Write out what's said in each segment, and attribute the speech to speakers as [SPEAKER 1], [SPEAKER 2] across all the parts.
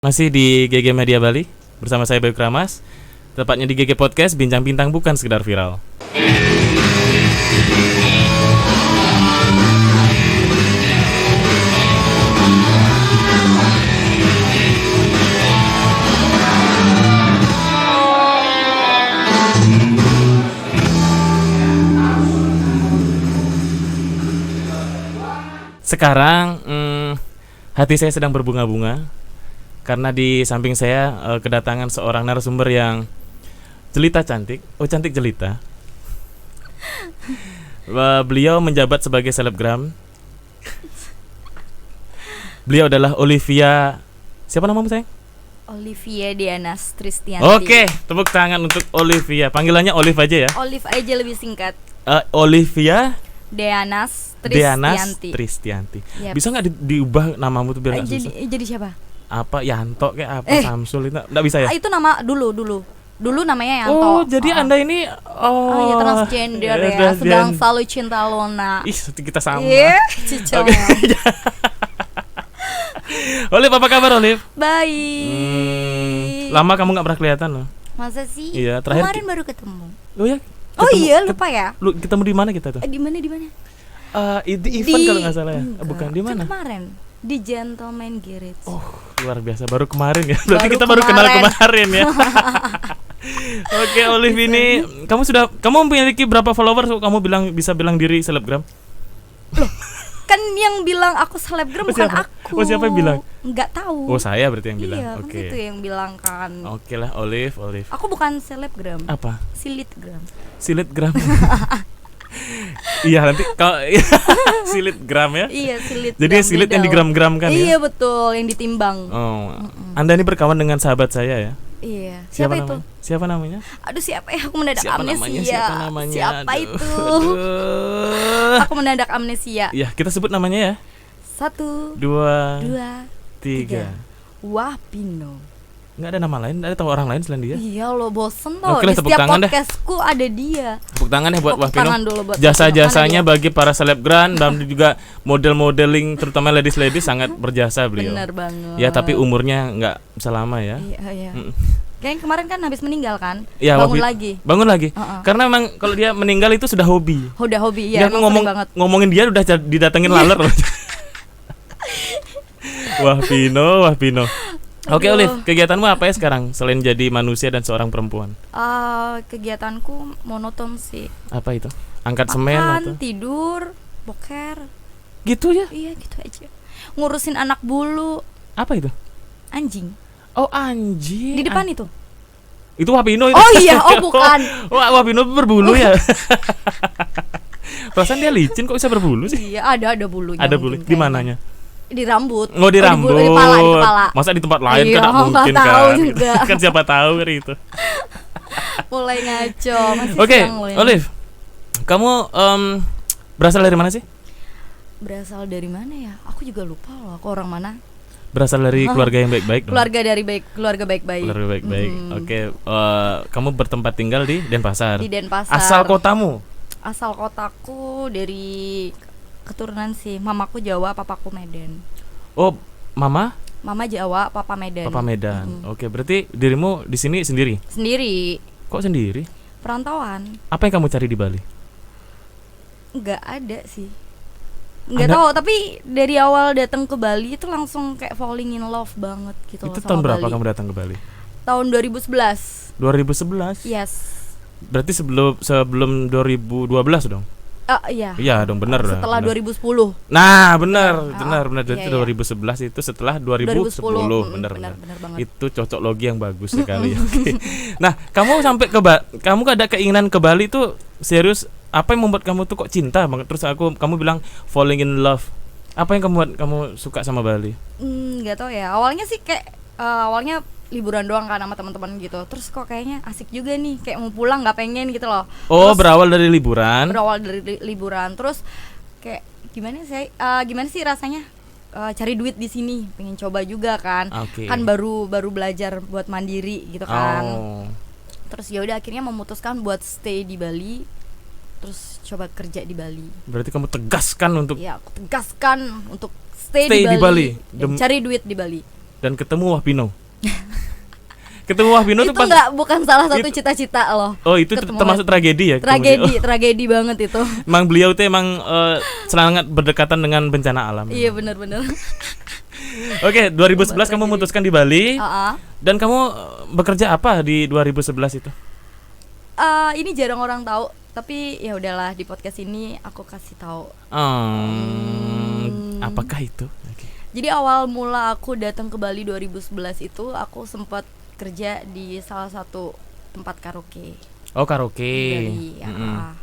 [SPEAKER 1] Masih di GG Media Bali bersama saya Bayu Kramas. Tepatnya di GG Podcast, bincang bintang bukan sekedar viral. Sekarang hati saya sedang berbunga-bunga karena di samping saya kedatangan seorang narasumber yang jelita cantik. Oh, cantik jelita. Beliau menjabat sebagai selebgram. Beliau adalah Olivia. Siapa namamu, sayang?
[SPEAKER 2] Olivia Dianas Tristianti.
[SPEAKER 1] Oke, tepuk tangan untuk Olivia. Panggilannya Olive aja ya.
[SPEAKER 2] Olive aja lebih singkat.
[SPEAKER 1] Olivia
[SPEAKER 2] Dianas
[SPEAKER 1] Tristianti.
[SPEAKER 2] Yep.
[SPEAKER 1] Bisa nggak diubah namamu tuh biar nggak susah?
[SPEAKER 2] Jadi siapa?
[SPEAKER 1] Apa Yanto kayak apa Samsul itu nggak bisa ya?
[SPEAKER 2] Itu nama dulu namanya Yanto.
[SPEAKER 1] Oh, jadi Anda ini
[SPEAKER 2] ya transgender ya. Sedang selalu cinta Lona.
[SPEAKER 1] Ih, kita sama.
[SPEAKER 2] Iya, cicong.
[SPEAKER 1] Olive, apa kabar, Olive?
[SPEAKER 2] Baik.
[SPEAKER 1] Lama kamu nggak pernah kelihatan loh.
[SPEAKER 2] Masa sih?
[SPEAKER 1] Iya, terakhir
[SPEAKER 2] kemarin baru ketemu.
[SPEAKER 1] Oh ya?
[SPEAKER 2] Oh iya, lupa ya.
[SPEAKER 1] Lu ketemu di mana kita tuh?
[SPEAKER 2] Di mana?
[SPEAKER 1] Di event kalau nggak salah ya. Bukan di mana?
[SPEAKER 2] Kemarin di Gentleman Garage.
[SPEAKER 1] Oh, luar biasa. Baru kemarin ya. Berarti kita baru kenal kemarin ya. Oke, Olive ini kamu memiliki berapa followers? Kamu bisa bilang diri selebgram?
[SPEAKER 2] Loh, kan yang bilang aku selebgram bukan aku.
[SPEAKER 1] Oh, siapa yang bilang?
[SPEAKER 2] Nggak tahu.
[SPEAKER 1] Oh, saya berarti yang bilang.
[SPEAKER 2] Iya,
[SPEAKER 1] Oke.
[SPEAKER 2] kan itu yang bilang kan.
[SPEAKER 1] Oke lah, Olive.
[SPEAKER 2] Aku bukan selebgram.
[SPEAKER 1] Apa?
[SPEAKER 2] Silitgram.
[SPEAKER 1] Silitgram. Iya, nanti kalau silitgram ya.
[SPEAKER 2] Iya, silit.
[SPEAKER 1] Jadi silit yang digram-gram kan ya?
[SPEAKER 2] Iya, betul, yang ditimbang.
[SPEAKER 1] Oh. Anda ini berkawan dengan sahabat saya ya?
[SPEAKER 2] Iya. Siapa itu?
[SPEAKER 1] Siapa namanya?
[SPEAKER 2] Aduh, siapa ya? Aku mendadak amnesia.
[SPEAKER 1] Siapa namanya?
[SPEAKER 2] Siapa
[SPEAKER 1] Aduh.
[SPEAKER 2] itu?
[SPEAKER 1] Aduh.
[SPEAKER 2] Aku mendadak amnesia.
[SPEAKER 1] Ya, kita sebut namanya ya.
[SPEAKER 2] 1,
[SPEAKER 1] 2,
[SPEAKER 2] 3.
[SPEAKER 1] 3.
[SPEAKER 2] Wah, Pino.
[SPEAKER 1] Nggak ada nama lain? Ada tahu orang lain selain dia?
[SPEAKER 2] Iya lo, bosen tau.
[SPEAKER 1] Oke lah,
[SPEAKER 2] Di
[SPEAKER 1] tepuk
[SPEAKER 2] setiap
[SPEAKER 1] tangan deh.
[SPEAKER 2] podcastku ada dia.
[SPEAKER 1] Tepuk tangan ya buat
[SPEAKER 2] Tepuk
[SPEAKER 1] Wahpino.
[SPEAKER 2] tangan dulu buat
[SPEAKER 1] Jasa-jasanya
[SPEAKER 2] Wahpino.
[SPEAKER 1] bagi para selebgram dan juga model-modeling, terutama ladies sangat berjasa beliau.
[SPEAKER 2] Bener banget.
[SPEAKER 1] Ya, tapi umurnya nggak bisa lama ya.
[SPEAKER 2] Iya. Kayaknya kemarin kan habis meninggal kan?
[SPEAKER 1] Ya,
[SPEAKER 2] Bangun lagi.
[SPEAKER 1] Karena memang kalau dia meninggal itu sudah hobi.
[SPEAKER 2] Udah hobi ya.
[SPEAKER 1] Dia ngomongin dia udah didatengin laler loh. Wahpino. Oke, Olive, kegiatanmu apa ya sekarang selain jadi manusia dan seorang perempuan?
[SPEAKER 2] Kegiatanku monoton sih.
[SPEAKER 1] Apa itu? Angkat semen atau?
[SPEAKER 2] Tidur, boker.
[SPEAKER 1] Gitu ya?
[SPEAKER 2] Iya, gitu aja. Ngurusin anak bulu.
[SPEAKER 1] Apa itu?
[SPEAKER 2] Anjing.
[SPEAKER 1] Oh, anjing.
[SPEAKER 2] Di depan itu.
[SPEAKER 1] Itu Wahpino itu.
[SPEAKER 2] Oh iya, bukan.
[SPEAKER 1] Wahpino berbulu ya. Perasaan dia licin kok bisa berbulu sih?
[SPEAKER 2] Iya, ada bulunya.
[SPEAKER 1] Ada bulu. Di mananya?
[SPEAKER 2] Di rambut.
[SPEAKER 1] Oh, di rambut.
[SPEAKER 2] Di kepala.
[SPEAKER 1] Masa di tempat lain
[SPEAKER 2] iya,
[SPEAKER 1] kan mungkin
[SPEAKER 2] tahu
[SPEAKER 1] kan.
[SPEAKER 2] juga.
[SPEAKER 1] Kan siapa tahu kan itu.
[SPEAKER 2] Mulai ngaco.
[SPEAKER 1] Oke, Olive. Kamu berasal dari mana sih?
[SPEAKER 2] Berasal dari mana ya? Aku juga lupa loh. Aku orang mana?
[SPEAKER 1] Berasal dari keluarga yang baik-baik dong?
[SPEAKER 2] Keluarga baik-baik.
[SPEAKER 1] Keluarga baik-baik. Oke, kamu bertempat tinggal di Denpasar.
[SPEAKER 2] Di Denpasar.
[SPEAKER 1] Asal kotamu?
[SPEAKER 2] Asal kotaku dari keturunan sih. Mamaku Jawa, papaku Medan.
[SPEAKER 1] Oh, Mama
[SPEAKER 2] Jawa, papa Medan.
[SPEAKER 1] Papa Medan. Oke, berarti dirimu di sini sendiri?
[SPEAKER 2] Sendiri.
[SPEAKER 1] Kok sendiri?
[SPEAKER 2] Perantauan.
[SPEAKER 1] Apa yang kamu cari di Bali?
[SPEAKER 2] Nggak ada sih. Nggak tahu, tapi dari awal datang ke Bali itu langsung kayak falling in love banget gitu.
[SPEAKER 1] Itu
[SPEAKER 2] sama
[SPEAKER 1] tahun berapa
[SPEAKER 2] Bali.
[SPEAKER 1] kamu datang ke Bali?
[SPEAKER 2] Tahun 2011.
[SPEAKER 1] 2011?
[SPEAKER 2] Yes.
[SPEAKER 1] Berarti sebelum 2012 dong?
[SPEAKER 2] Iya.
[SPEAKER 1] Iya dong, benar.
[SPEAKER 2] Setelah
[SPEAKER 1] benar.
[SPEAKER 2] 2010.
[SPEAKER 1] Nah, benar. Jadi
[SPEAKER 2] iya.
[SPEAKER 1] 2011 itu setelah 2010. Benar banget. Itu cocok logi yang bagus sekali. Oke. Nah, kamu sampai kamu ada keinginan ke Bali tuh serius? Apa yang membuat kamu tuh kok cinta banget? Terus kamu bilang falling in love. Apa yang kamu suka sama Bali?
[SPEAKER 2] Nggak tahu ya. Awalnya sih kayak awalnya liburan doang kan sama teman-teman gitu. Terus kok kayaknya asik juga nih, kayak mau pulang nggak pengen gitu loh.
[SPEAKER 1] Oh,
[SPEAKER 2] terus,
[SPEAKER 1] berawal dari liburan.
[SPEAKER 2] Terus kayak gimana sih rasanya cari duit di sini, pengen coba juga kan. Kan baru belajar buat mandiri gitu kan. Terus ya udah akhirnya memutuskan buat stay di Bali. Terus coba kerja di Bali.
[SPEAKER 1] Berarti kamu tegaskan untuk?
[SPEAKER 2] Ya, aku tegaskan untuk stay
[SPEAKER 1] di Bali
[SPEAKER 2] dan cari duit di Bali.
[SPEAKER 1] dan ketemu Wahpino. Ketemu Wahpino
[SPEAKER 2] itu bukan salah satu cita-cita loh.
[SPEAKER 1] Oh, itu termasuk tragedi ya?
[SPEAKER 2] Tragedi banget itu.
[SPEAKER 1] Emang beliau tuh sangat berdekatan dengan bencana alam.
[SPEAKER 2] Iya, benar-benar.
[SPEAKER 1] Oke, 2011 kamu memutuskan di Bali. Dan kamu bekerja apa di 2011 itu?
[SPEAKER 2] Ini jarang orang tahu, tapi ya udahlah, di podcast ini aku kasih tahu.
[SPEAKER 1] Apakah itu?
[SPEAKER 2] Jadi awal mula aku datang ke Bali 2011 itu aku sempat kerja di salah satu tempat karaoke.
[SPEAKER 1] Oh, karaoke.
[SPEAKER 2] Bali,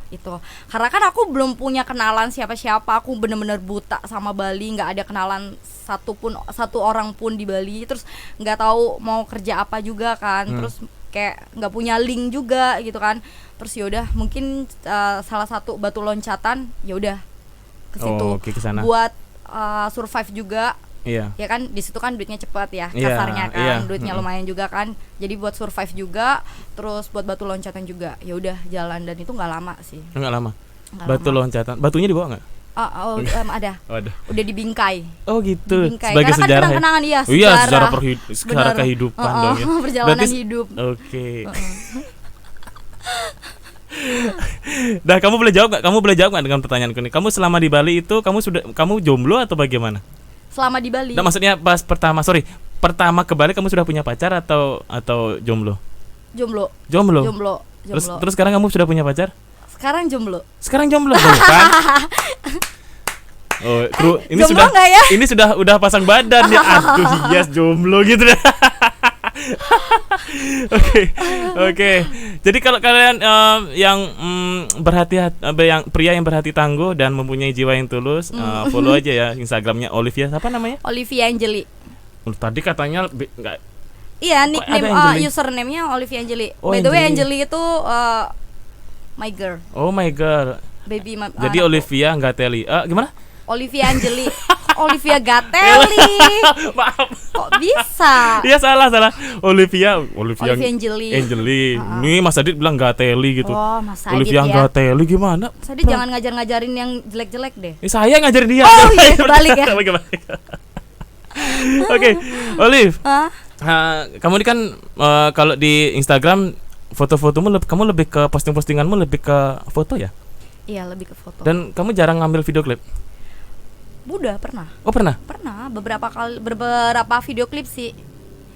[SPEAKER 2] itu. Karena kan aku belum punya kenalan siapa-siapa, aku bener-bener buta sama Bali, nggak ada kenalan satu orang pun di Bali. Terus nggak tahu mau kerja apa juga kan. Terus kayak nggak punya link juga gitu kan. Terus yaudah mungkin salah satu batu loncatan, yaudah ke situ buat survive juga.
[SPEAKER 1] Iya.
[SPEAKER 2] Ya kan di situ kan duitnya cepat ya, kasarnya kan, duitnya lumayan juga kan. Jadi buat survive juga, terus buat batu loncatan juga. Ya udah jalan, dan itu nggak lama sih.
[SPEAKER 1] Nggak lama. Batu loncatan. Batunya dibawa nggak?
[SPEAKER 2] Ada. Udah dibingkai.
[SPEAKER 1] Oh gitu.
[SPEAKER 2] Dibingkai.
[SPEAKER 1] Sebagai
[SPEAKER 2] karena
[SPEAKER 1] sejarah
[SPEAKER 2] kan kenangan
[SPEAKER 1] ya? Iya, sejarah kehidupan dong ya.
[SPEAKER 2] Perjalanan hidup.
[SPEAKER 1] Oke. Dah, kamu boleh jawab nggak dengan pertanyaanku ini? Kamu selama di Bali itu kamu jomblo atau bagaimana?
[SPEAKER 2] Selama di Bali.
[SPEAKER 1] Nah, maksudnya pas pertama ke Bali kamu sudah punya pacar atau jomblo? Jomblo. Terus sekarang kamu sudah punya pacar?
[SPEAKER 2] Sekarang jomblo
[SPEAKER 1] bukan? Oh, ini
[SPEAKER 2] jomblo
[SPEAKER 1] sudah
[SPEAKER 2] ya?
[SPEAKER 1] Ini sudah pasang badan ya. Aduh, yes, jomblo gitu deh. Oke. Jadi kalau kalian yang yang pria yang berhati tangguh dan mempunyai jiwa yang tulus, follow aja ya Instagramnya Olivia. Apa namanya?
[SPEAKER 2] Olivia Angeli.
[SPEAKER 1] Tadi katanya enggak.
[SPEAKER 2] Iya, nickname username-nya Olivia Angeli. By the way, Angeli itu my girl.
[SPEAKER 1] Oh, my girl.
[SPEAKER 2] Baby
[SPEAKER 1] Jadi Olivia Gateli. Gimana?
[SPEAKER 2] Olivia Angeli. Olivia Gateli.
[SPEAKER 1] Maaf.
[SPEAKER 2] Kok bisa?
[SPEAKER 1] Iya, salah. Olivia
[SPEAKER 2] Angeli.
[SPEAKER 1] Ini Mas Adit bilang Gateli gitu.
[SPEAKER 2] Oh, Mas Adit
[SPEAKER 1] Olivia
[SPEAKER 2] ya.
[SPEAKER 1] Gateli gimana?
[SPEAKER 2] Mas Adit jangan ngajarin yang jelek-jelek deh.
[SPEAKER 1] Saya ngajarin dia.
[SPEAKER 2] Oh iya, balik ya.
[SPEAKER 1] Oke, Olive. Kamu ini kan kalau di Instagram foto-fotomu kamu lebih ke postinganmu lebih ke foto ya?
[SPEAKER 2] Iya, lebih ke foto.
[SPEAKER 1] Dan kamu jarang ngambil video klip?
[SPEAKER 2] Udah pernah.
[SPEAKER 1] Oh, pernah?
[SPEAKER 2] Pernah, beberapa video klip sih.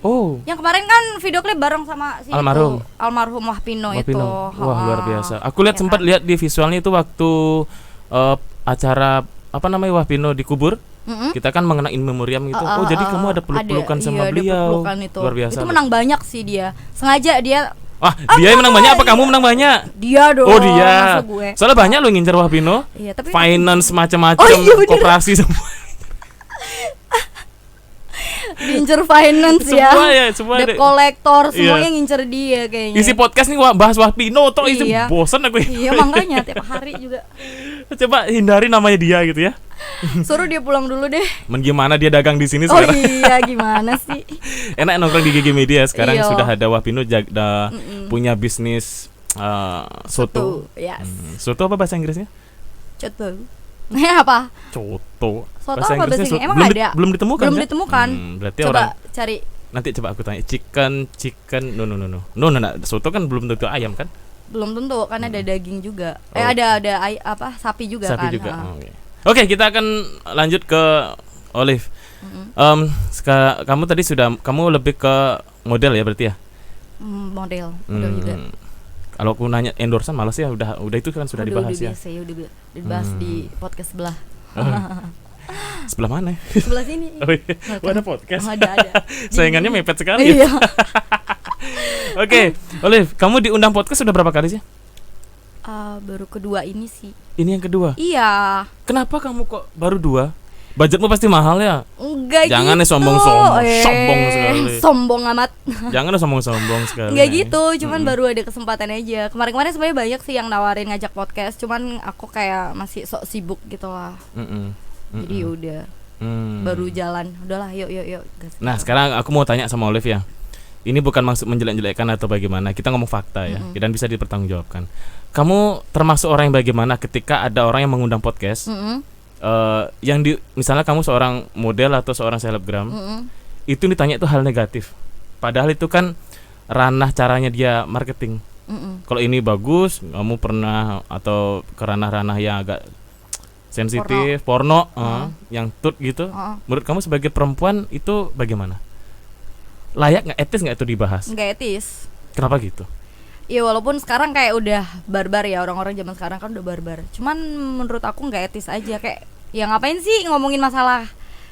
[SPEAKER 1] Oh.
[SPEAKER 2] Yang kemarin kan video klip bareng sama si almarhum Wahpino itu.
[SPEAKER 1] Wah, luar biasa. Aku sempat lihat di visualnya itu waktu acara apa namanya Wahpino dikubur. Kita kan mengenang in memoriam gitu. Jadi kamu ada peluk-pelukan sama beliau. Luar biasa.
[SPEAKER 2] Itu menang banyak sih dia. Sengaja dia.
[SPEAKER 1] Dia yang menang banyak apa kamu menang banyak?
[SPEAKER 2] Dia dong.
[SPEAKER 1] Oh, dia. Soalnya banyak lo ngincer Wahpino.
[SPEAKER 2] Iya, tapi
[SPEAKER 1] finance macam-macam, koperasi semua.
[SPEAKER 2] Ngincer finance
[SPEAKER 1] semua
[SPEAKER 2] debt collector, semuanya ngincer dia kayaknya.
[SPEAKER 1] Isi podcast nih bahas Wahpino toh, bosan aku.
[SPEAKER 2] Iya, makanya tiap hari juga.
[SPEAKER 1] Coba hindari namanya dia gitu ya.
[SPEAKER 2] Suruh dia pulang dulu deh.
[SPEAKER 1] Gimana dia dagang di sini sekarang?
[SPEAKER 2] Oh iya, gimana sih?
[SPEAKER 1] Enak nongkrong di GG Media sekarang. Sudah ada Wahpino punya bisnis soto.
[SPEAKER 2] Yes.
[SPEAKER 1] Soto apa bahasa Inggrisnya?
[SPEAKER 2] Coto. Apa?
[SPEAKER 1] Coto.
[SPEAKER 2] Soto bahasa apa bahasa Inggrisnya? Emang ada?
[SPEAKER 1] Belum ditemukan.
[SPEAKER 2] Berarti coba cari.
[SPEAKER 1] Nanti coba aku tanya. Chicken. No. Soto kan belum tentu ayam kan?
[SPEAKER 2] Belum tentu, kan ada daging juga. Ada sapi juga kan.
[SPEAKER 1] Sapi juga. Oke, kita akan lanjut ke Olive. Kamu tadi kamu lebih ke model ya berarti ya?
[SPEAKER 2] Model juga.
[SPEAKER 1] Kalau aku nanya endorsean malas ya, udah itu kan sudah dibahas ya.
[SPEAKER 2] Udah dibahas di podcast sebelah.
[SPEAKER 1] Sebelah mana?
[SPEAKER 2] Sebelah sini.
[SPEAKER 1] Ada podcast.
[SPEAKER 2] Ada.
[SPEAKER 1] Saingannya mepet sekali.
[SPEAKER 2] Iya.
[SPEAKER 1] Oke, Olive, kamu diundang podcast sudah berapa kali sih?
[SPEAKER 2] Baru kedua ini sih.
[SPEAKER 1] Ini yang kedua?
[SPEAKER 2] Iya.
[SPEAKER 1] Kenapa kamu kok baru 2? Budgetmu pasti mahal ya?
[SPEAKER 2] Enggak.
[SPEAKER 1] Jangan
[SPEAKER 2] gitu.
[SPEAKER 1] Sombong sekali.
[SPEAKER 2] Sombong amat.
[SPEAKER 1] Jangan sombong sekali.
[SPEAKER 2] Enggak gitu, cuman baru ada kesempatan aja. Kemarin sebenarnya banyak sih yang nawarin ngajak podcast, cuman aku kayak masih sok sibuk gitu lah. Jadi udah. Baru jalan. Udahlah, yuk.
[SPEAKER 1] Nah, sekarang aku mau tanya sama Olive ya. Ini bukan maksud menjelek-jelekkan atau bagaimana. Kita ngomong fakta ya, dan bisa dipertanggungjawabkan. Kamu termasuk orang yang bagaimana ketika ada orang yang mengundang podcast, misalnya kamu seorang model atau seorang selebgram, itu ditanya itu hal negatif. Padahal itu kan ranah caranya dia marketing. Kalau ini bagus, kamu pernah atau ke ranah-ranah yang agak sensitif, porno, yang tut gitu. Menurut kamu sebagai perempuan itu bagaimana? Layak nggak, etis nggak itu dibahas?
[SPEAKER 2] Nggak etis.
[SPEAKER 1] Kenapa gitu?
[SPEAKER 2] Ya walaupun sekarang kayak udah barbar ya, orang-orang zaman sekarang kan udah barbar. Cuman menurut aku nggak etis aja, kayak ya ngapain sih ngomongin masalah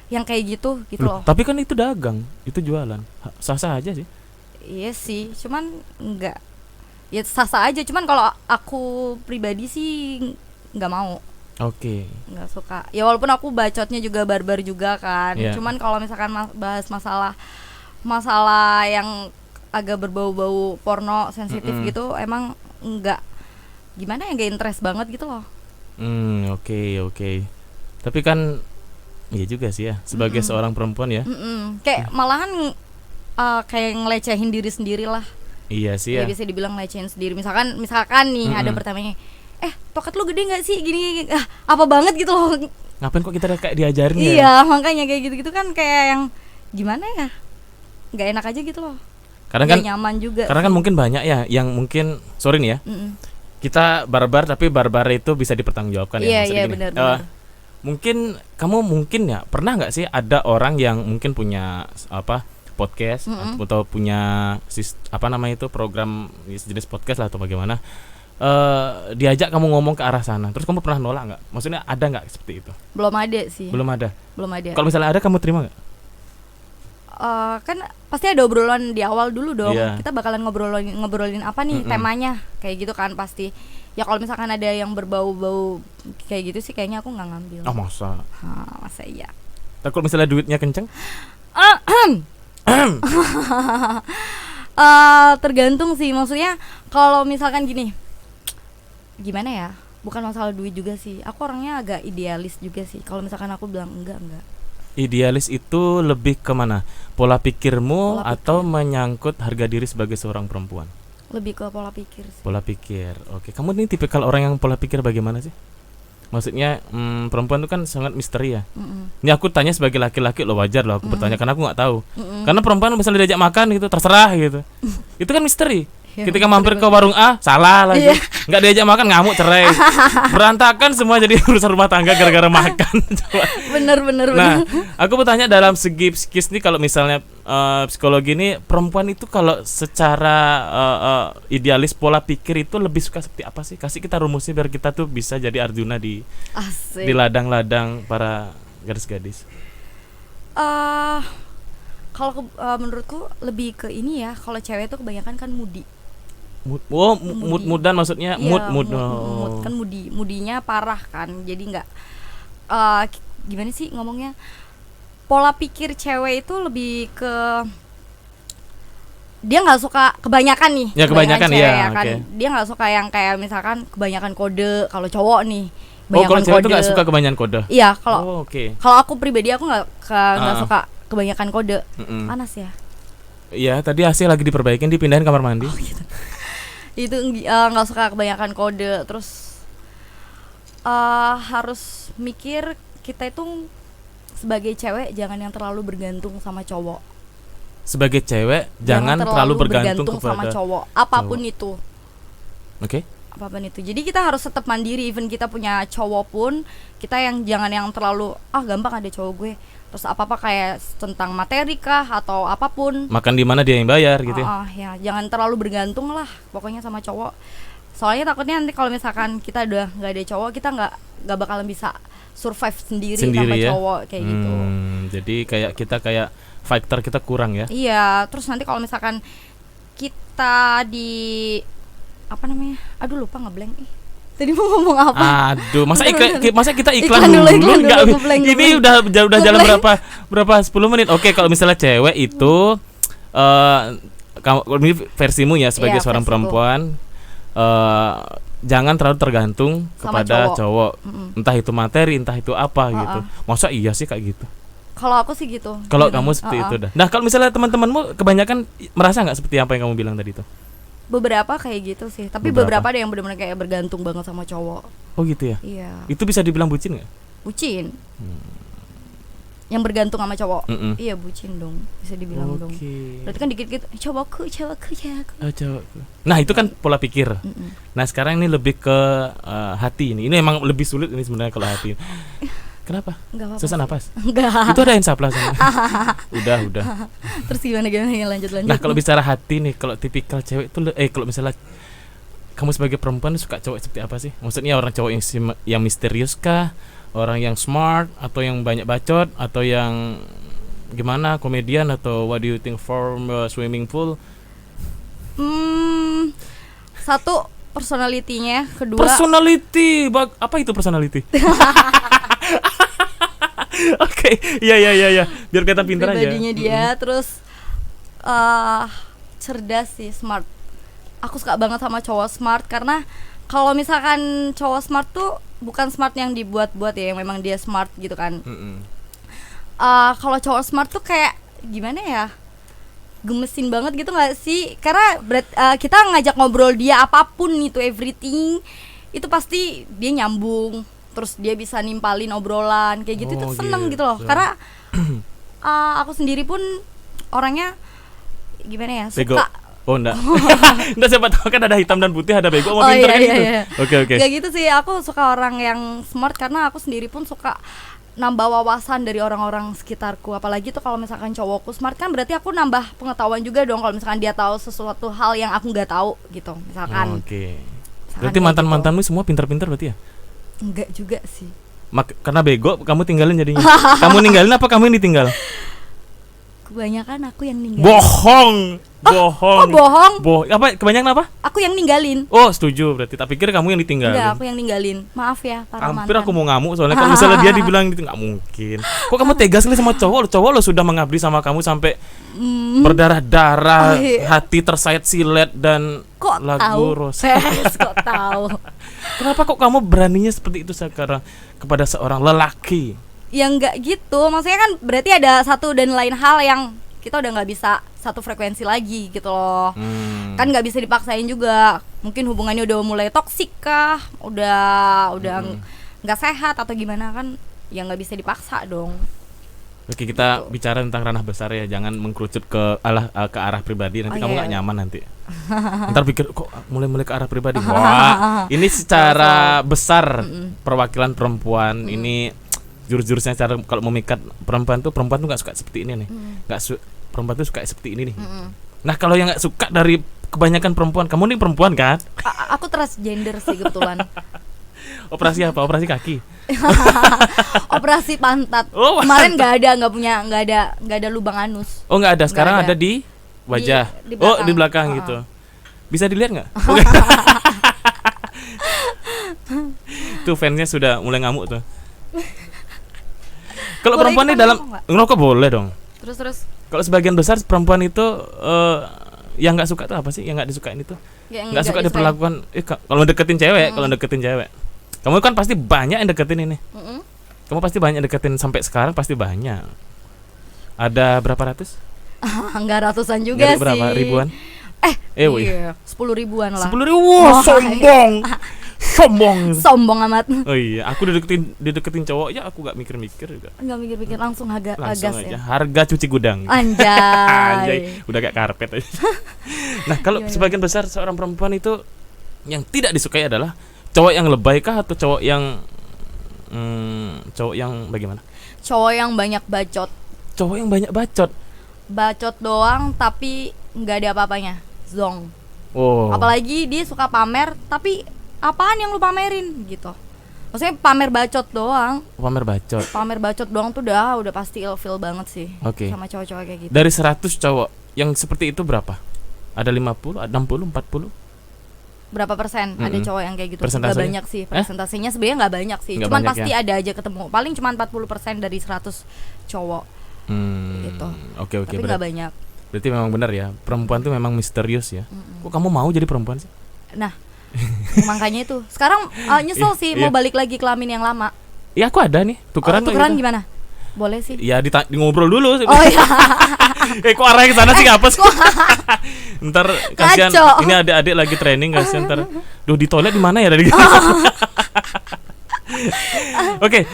[SPEAKER 2] yang kayak gitu loh.
[SPEAKER 1] Tapi kan itu dagang, itu jualan, sah-sah aja sih.
[SPEAKER 2] Iya sih, cuman nggak, ya sah-sah aja. Cuman kalau aku pribadi sih nggak mau.
[SPEAKER 1] Oke.
[SPEAKER 2] Nggak suka. Ya walaupun aku bacotnya juga barbar juga kan. Cuman kalau misalkan bahas masalah yang agak berbau-bau porno sensitif gitu, emang nggak, gimana ya, nggak interest banget gitu loh.
[SPEAKER 1] Oke. Tapi kan iya juga sih ya, sebagai seorang perempuan ya.
[SPEAKER 2] Kayak malahan kayak ngelecehin diri sendiri lah.
[SPEAKER 1] Iya sih ya.
[SPEAKER 2] Bisa dibilang ngelecehin sendiri. Misalkan nih ada pertamanya, toket lu gede nggak sih gini, apa banget gitu loh.
[SPEAKER 1] Ngapain kok kita kayak diajarin ya?
[SPEAKER 2] Iya, makanya kayak gitu kan kayak yang gimana ya, nggak enak aja gitu loh.
[SPEAKER 1] Karena kan
[SPEAKER 2] nyaman juga.
[SPEAKER 1] Karena kan mungkin banyak ya yang mungkin, sorry nih ya, kita barbar tapi barbar itu bisa dipertanggungjawabkan ya.
[SPEAKER 2] Iya benar.
[SPEAKER 1] Mungkin kamu ya pernah nggak sih ada orang yang mungkin punya podcast atau punya program jenis podcast lah atau bagaimana, diajak kamu ngomong ke arah sana, terus kamu pernah nolak nggak? Maksudnya ada nggak seperti itu?
[SPEAKER 2] Belum ada sih.
[SPEAKER 1] Belum ada.
[SPEAKER 2] Kalau
[SPEAKER 1] misalnya ada, kamu terima nggak?
[SPEAKER 2] Kan pasti ada obrolan di awal dulu dong. Kita bakalan ngobrolin apa nih temanya, kayak gitu kan pasti. Ya kalau misalkan ada yang berbau-bau kayak gitu sih kayaknya aku nggak ngambil.
[SPEAKER 1] Masa?
[SPEAKER 2] Masa iya.
[SPEAKER 1] Tapi kalau misalnya duitnya kenceng?
[SPEAKER 2] Tergantung sih, maksudnya kalau misalkan gini, gimana ya, bukan masalah duit juga sih. Aku orangnya agak idealis juga sih. Kalau misalkan aku bilang enggak.
[SPEAKER 1] Idealis itu lebih kemana? Pola pikirmu atau menyangkut harga diri sebagai seorang perempuan?
[SPEAKER 2] Lebih ke pola pikir sih.
[SPEAKER 1] Pola pikir. Oke, kamu ini tipikal orang yang pola pikir bagaimana sih? Maksudnya perempuan itu kan sangat misteri ya. Ini aku tanya sebagai laki-laki loh, wajar loh aku bertanya karena aku nggak tahu. Karena perempuan misalnya diajak makan gitu terserah gitu. Itu kan misteri. Ketika mampir ke warung A salah lagi, nggak diajak makan ngamuk, cerai, berantakan semua, jadi urusan rumah tangga gara-gara makan.
[SPEAKER 2] Bener.
[SPEAKER 1] Nah, aku bertanya dalam segi psikis nih, kalau misalnya psikologi ini, perempuan itu kalau secara idealis pola pikir itu lebih suka seperti apa sih? Kasih kita rumusnya biar kita tuh bisa jadi Arjuna di ladang-ladang para gadis-gadis.
[SPEAKER 2] Kalau menurutku lebih ke ini ya, kalau cewek itu kebanyakan kan moody.
[SPEAKER 1] Mood-moodan maksudnya.
[SPEAKER 2] Iya, mood kan moodinya parah kan, jadi nggak gimana sih ngomongnya, pola pikir cewek itu lebih ke dia nggak suka kebanyakan nih
[SPEAKER 1] ya, kebanyakan
[SPEAKER 2] cewek,
[SPEAKER 1] ya
[SPEAKER 2] kan dia nggak suka yang kayak misalkan kebanyakan kode. Kalau cowok nih
[SPEAKER 1] kalau cewek itu nggak suka kebanyakan kode.
[SPEAKER 2] Iya, kalau aku pribadi aku nggak suka kebanyakan kode. Panas ya.
[SPEAKER 1] Iya, tadi hasil lagi diperbaikin, dipindahin kamar mandi.
[SPEAKER 2] Gitu. Itu nggak suka kebanyakan kode. Terus harus mikir kita itu sebagai cewek jangan yang terlalu bergantung sama cowok.
[SPEAKER 1] Sebagai cewek jangan terlalu bergantung
[SPEAKER 2] sama cowok, apapun itu.
[SPEAKER 1] Oke.
[SPEAKER 2] Apapun itu. Jadi kita harus tetap mandiri, even kita punya cowok pun kita yang jangan yang terlalu gampang ada cowok gue. Terus apa-apa kayak tentang materi kah atau apapun. Makan
[SPEAKER 1] di mana dia yang bayar gitu
[SPEAKER 2] ya. Jangan terlalu bergantung lah pokoknya sama cowok. Soalnya takutnya nanti kalau misalkan kita udah nggak ada cowok, kita nggak bakalan bisa survive sendiri tanpa cowok kayak gitu.
[SPEAKER 1] Jadi kita kayak fighter kita kurang ya.
[SPEAKER 2] Iya, terus nanti kalau misalkan kita lupa ngeblank. Tadi mau ngomong apa?
[SPEAKER 1] Aduh, masa kita iklan dulu enggak? Ini udah jalan berapa 10 menit. Oke, kalau misalnya cewek itu ini versimu ya sebagai seorang perempuan, jangan terlalu tergantung kepada cowok. Entah itu materi, entah itu apa gitu. Masa iya sih kayak gitu?
[SPEAKER 2] Kalau aku sih gitu.
[SPEAKER 1] Kalau kamu seperti itu dah. Nah, kalau misalnya teman-temanmu kebanyakan merasa nggak seperti apa yang kamu bilang tadi itu?
[SPEAKER 2] Beberapa kayak gitu sih, tapi beberapa ada yang benar-benar kayak bergantung banget sama cowok.
[SPEAKER 1] Oh gitu ya?
[SPEAKER 2] Iya.
[SPEAKER 1] Itu bisa dibilang bucin nggak?
[SPEAKER 2] Bucin. yang bergantung sama cowok. Iya bucin dong, bisa dibilang dong. Berarti kan dikit-dikit cowokku.
[SPEAKER 1] Nah itu kan pola pikir. Nah sekarang ini lebih ke hati ini emang lebih sulit ini sebenarnya kalau hati. Kenapa? Susah napas? Enggak. Itu ada insaplah sana. Udah.
[SPEAKER 2] Terus gimana lanjut.
[SPEAKER 1] Nah kalau bicara hati nih, kalau tipikal cewek itu kalau misalnya kamu sebagai perempuan suka cowok seperti apa sih? Maksudnya orang cowok yang misterius kah? Orang yang smart atau yang banyak bacot atau yang gimana, komedian atau what do you think from swimming pool?
[SPEAKER 2] Satu personality-nya, kedua
[SPEAKER 1] personality. Apa itu personality? Oke, iya. Biar kita pintar aja.
[SPEAKER 2] Pribadinya dia, terus cerdas sih, smart. Aku suka banget sama cowok smart karena kalau misalkan cowok smart tuh bukan smart yang dibuat-buat ya, yang memang dia smart gitu kan. Kalau cowok smart tuh kayak gimana ya, gemesin banget gitu nggak sih? Karena kita ngajak ngobrol dia apapun itu, everything itu pasti dia nyambung, terus dia bisa nimpalin obrolan kayak gitu. Itu seneng gitu loh. Karena aku sendiri pun orangnya gimana ya,
[SPEAKER 1] Bego.
[SPEAKER 2] suka.
[SPEAKER 1] Oh enggak. Enggak, siapa tahu kan ada hitam dan putih, ada bego sama pintar kan gitu. Oke.
[SPEAKER 2] Kayak gitu sih, aku suka orang yang smart karena aku sendiri pun suka nambah wawasan dari orang-orang sekitarku. Apalagi tuh kalau misalkan cowokku smart kan berarti aku nambah pengetahuan juga dong kalau misalkan dia tahu sesuatu hal yang aku nggak tahu gitu. Misalkan.
[SPEAKER 1] Berarti mantan-mantanmu semua pintar-pintar berarti ya?
[SPEAKER 2] Enggak juga sih.
[SPEAKER 1] Karena bego kamu tinggalin jadinya. Kamu ninggalin apa kamu yang ditinggal?
[SPEAKER 2] Kebanyakan aku yang ninggalin.
[SPEAKER 1] Bohong. Apa kebanyakan apa?
[SPEAKER 2] Aku yang ninggalin.
[SPEAKER 1] Oh setuju, berarti tak pikir kamu yang ditinggalin.
[SPEAKER 2] Enggak, aku yang ninggalin. Maaf ya para mantan.
[SPEAKER 1] Hampir aku mau ngamuk soalnya kalau misalnya dia dibilang gitu, nggak mungkin. Kok kamu tegas sekali sama cowok lo sudah mengabdi sama kamu sampai berdarah-darah, hati tersayat silet dan
[SPEAKER 2] kok
[SPEAKER 1] lagu Rosa.
[SPEAKER 2] Kok tahu?
[SPEAKER 1] Kenapa kok kamu beraninya seperti itu sekarang kepada seorang lelaki?
[SPEAKER 2] Ya enggak gitu, maksudnya kan berarti ada satu dan lain hal yang kita udah nggak bisa satu frekuensi lagi gitu loh. Kan nggak bisa dipaksain juga. Mungkin hubungannya udah mulai toksik kah, udah nggak sehat atau gimana kan, ya nggak bisa dipaksa dong.
[SPEAKER 1] Oke, kita bicara tentang ranah besar ya, jangan mengkerucut ke arah pribadi, nanti kamu nggak nyaman nanti. Ntar pikir kok mulai ke arah pribadi. Wah, ini secara besar perwakilan perempuan ini jurus-jurusnya, cara kalau memikat perempuan tuh nggak suka seperti ini nih, perempuan tuh suka seperti ini nih. Nah kalau yang nggak suka dari kebanyakan perempuan, kamu nih perempuan kan?
[SPEAKER 2] Aku transgender sih kebetulan.
[SPEAKER 1] Operasi apa? Operasi kaki?
[SPEAKER 2] Operasi pantat. Kemarin nggak ada lubang anus.
[SPEAKER 1] Oh nggak ada, sekarang ada di wajah. Di belakang gitu. Bisa dilihat nggak? Tuh fansnya sudah mulai ngamuk tuh. Kalau perempuan ini dalam ngerokok boleh dong.
[SPEAKER 2] Terus.
[SPEAKER 1] Kalau sebagian besar perempuan itu yang nggak suka tuh apa sih? Yang nggak disukain itu? Nggak suka diperlakukan. Kalau deketin cewek, kamu kan pasti banyak yang deketin ini. Kamu pasti banyak deketin sampai sekarang, pasti banyak. Ada berapa ratus?
[SPEAKER 2] Enggak ratusan juga sih.
[SPEAKER 1] Berapa ribuan?
[SPEAKER 2] 10 ribuan lah.
[SPEAKER 1] 10 ribu, sombong
[SPEAKER 2] amat.
[SPEAKER 1] Oh iya, aku dideketin cowok ya, aku gak mikir-mikir juga.
[SPEAKER 2] Enggak mikir-mikir, langsung gas
[SPEAKER 1] aja.
[SPEAKER 2] Ya.
[SPEAKER 1] Harga cuci gudang.
[SPEAKER 2] Anjay.
[SPEAKER 1] Udah kayak karpet aja. Nah, kalau sebagian besar seorang perempuan itu yang tidak disukai adalah cowok yang lebay kah atau cowok yang bagaimana?
[SPEAKER 2] Cowok yang banyak bacot.
[SPEAKER 1] Cowok yang banyak bacot.
[SPEAKER 2] Bacot doang tapi nggak ada apa-apanya. Zong.
[SPEAKER 1] Oh.
[SPEAKER 2] Apalagi dia suka pamer, tapi apaan yang lu pamerin gitu. Maksudnya pamer bacot doang. Pamer bacot doang tuh udah pasti ilfil banget sih. Sama cowok-cowok kayak gitu.
[SPEAKER 1] Dari 100 cowok yang seperti itu berapa? Ada 50, 60, 40?
[SPEAKER 2] Berapa persen? Ada cowok yang kayak gitu.
[SPEAKER 1] Gak
[SPEAKER 2] banyak sih. Persentasenya sebenarnya gak banyak sih.
[SPEAKER 1] Gak
[SPEAKER 2] cuman
[SPEAKER 1] banyak,
[SPEAKER 2] pasti ada aja ketemu. Paling cuma 40% dari 100 cowok. Gitu.
[SPEAKER 1] Oke.
[SPEAKER 2] Tapi gak banyak.
[SPEAKER 1] Berarti memang benar ya, perempuan tuh memang misterius ya. Kok kamu mau jadi perempuan sih?
[SPEAKER 2] Nah, makanya itu. Sekarang nyesel sih mau balik lagi kelamin yang lama.
[SPEAKER 1] Iya, aku ada nih. Tukeran
[SPEAKER 2] gimana? Boleh sih.
[SPEAKER 1] Ya di ngobrol dulu.
[SPEAKER 2] Oh iya.
[SPEAKER 1] Kok arahnya ke sana sih apa sih? Ntar kasihan ini adik-adik lagi training, kasihan ntar. Duh, di toilet di mana ya tadi? Oke,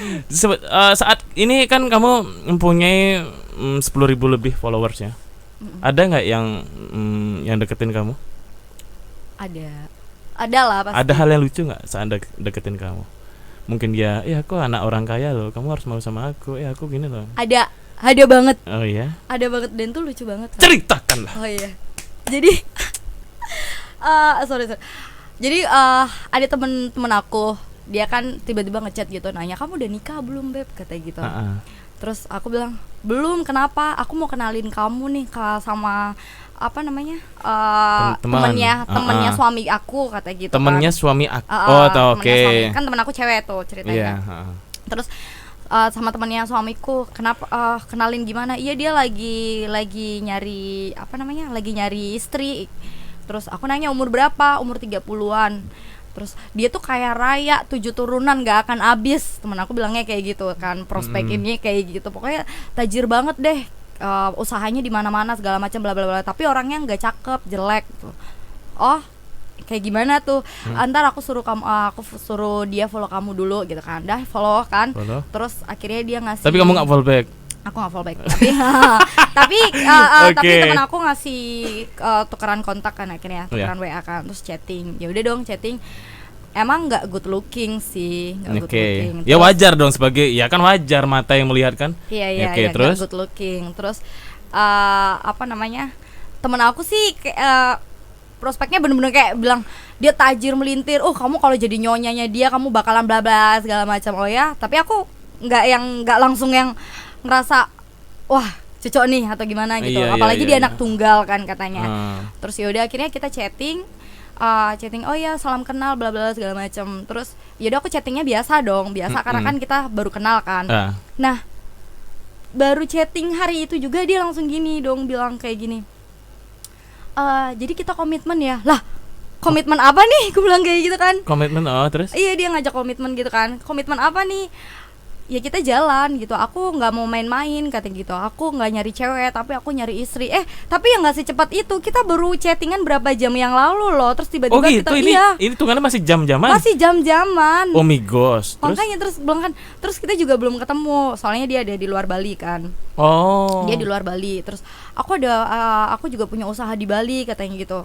[SPEAKER 1] saat ini kan kamu mempunyai 10.000 lebih followers ya. Ada nggak yang deketin kamu?
[SPEAKER 2] Ada lah pasti.
[SPEAKER 1] Ada hal yang lucu nggak saat deketin kamu? Mungkin dia, aku anak orang kaya loh, kamu harus mau sama aku. Aku gini loh.
[SPEAKER 2] Ada banget.
[SPEAKER 1] Oh iya.
[SPEAKER 2] Ada banget dan tuh lucu banget.
[SPEAKER 1] Ceritakan lah.
[SPEAKER 2] Oh iya. Jadi sorry. Jadi ada temen aku, dia kan tiba-tiba ngechat gitu, nanya kamu udah nikah belum beb, katanya gitu. Terus aku bilang belum, kenapa? Aku mau kenalin kamu nih sama apa namanya temennya suami aku, kata gitu.
[SPEAKER 1] Temennya
[SPEAKER 2] kan.
[SPEAKER 1] Suami aku. Oke.
[SPEAKER 2] Kan temen aku cewek tuh ceritanya. Terus sama temannya suamiku, kenapa kenalin gimana? Iya dia lagi nyari apa namanya? Lagi nyari istri. Terus aku nanya umur berapa? Umur 30-an. Terus dia tuh kayak raya 7 turunan gak akan habis. Temen aku bilangnya kayak gitu kan, prospek ini kayak gitu. Pokoknya tajir banget deh. Usahanya di mana-mana segala macam bla bla bla. Tapi orangnya nggak cakep, jelek tuh. Oh, kayak gimana tuh? Antar aku suruh dia follow kamu dulu gitu kan. Dah follow kan. Terus akhirnya dia ngasih.
[SPEAKER 1] Tapi kamu nggak follow back.
[SPEAKER 2] Aku nggak follow back. Tapi teman aku ngasih tukeran kontak kan akhirnya, tukeran WA kan, terus chatting. Ya udah dong chatting. Emang nggak good looking sih, nggak good looking.
[SPEAKER 1] Ya wajar dong sebagai, ya kan wajar mata yang melihat kan.
[SPEAKER 2] Iya,
[SPEAKER 1] terus
[SPEAKER 2] good looking. Terus apa namanya? Temen aku sih prospeknya bener-bener kayak bilang dia tajir melintir. Oh kamu kalau jadi nyonyanya dia kamu bakalan bla bla segala macam. Oh ya, tapi aku nggak langsung yang ngerasa wah cocok nih atau gimana gitu. Apalagi dia anak tunggal kan katanya. Terus yaudah akhirnya kita chatting. Oh ya salam kenal bla bla segala macam. Terus yaudah aku chattingnya biasa dong, karena kan kita baru kenal kan. Nah baru chatting hari itu juga dia langsung gini dong, bilang kayak gini. Jadi kita komitmen ya. Lah komitmen apa nih? Aku bilang kayak gitu kan.
[SPEAKER 1] Komitmen terus?
[SPEAKER 2] Iya dia ngajak komitmen gitu kan. Komitmen apa nih? Ya kita jalan gitu. Aku nggak mau main-main katanya gitu. Aku nggak nyari cewek tapi aku nyari istri. Tapi ya nggak secepat itu. Kita baru chattingan berapa jam yang lalu loh. Terus tiba-tiba
[SPEAKER 1] gitu,
[SPEAKER 2] kita
[SPEAKER 1] ini tuh masih jam-jaman.
[SPEAKER 2] Masih jam-jaman.
[SPEAKER 1] Oh my gosh.
[SPEAKER 2] Makanya terus bilang kan. Terus kita juga belum ketemu. Soalnya dia ada di luar Bali kan.
[SPEAKER 1] Oh.
[SPEAKER 2] Dia di luar Bali. Terus aku juga punya usaha di Bali katanya gitu.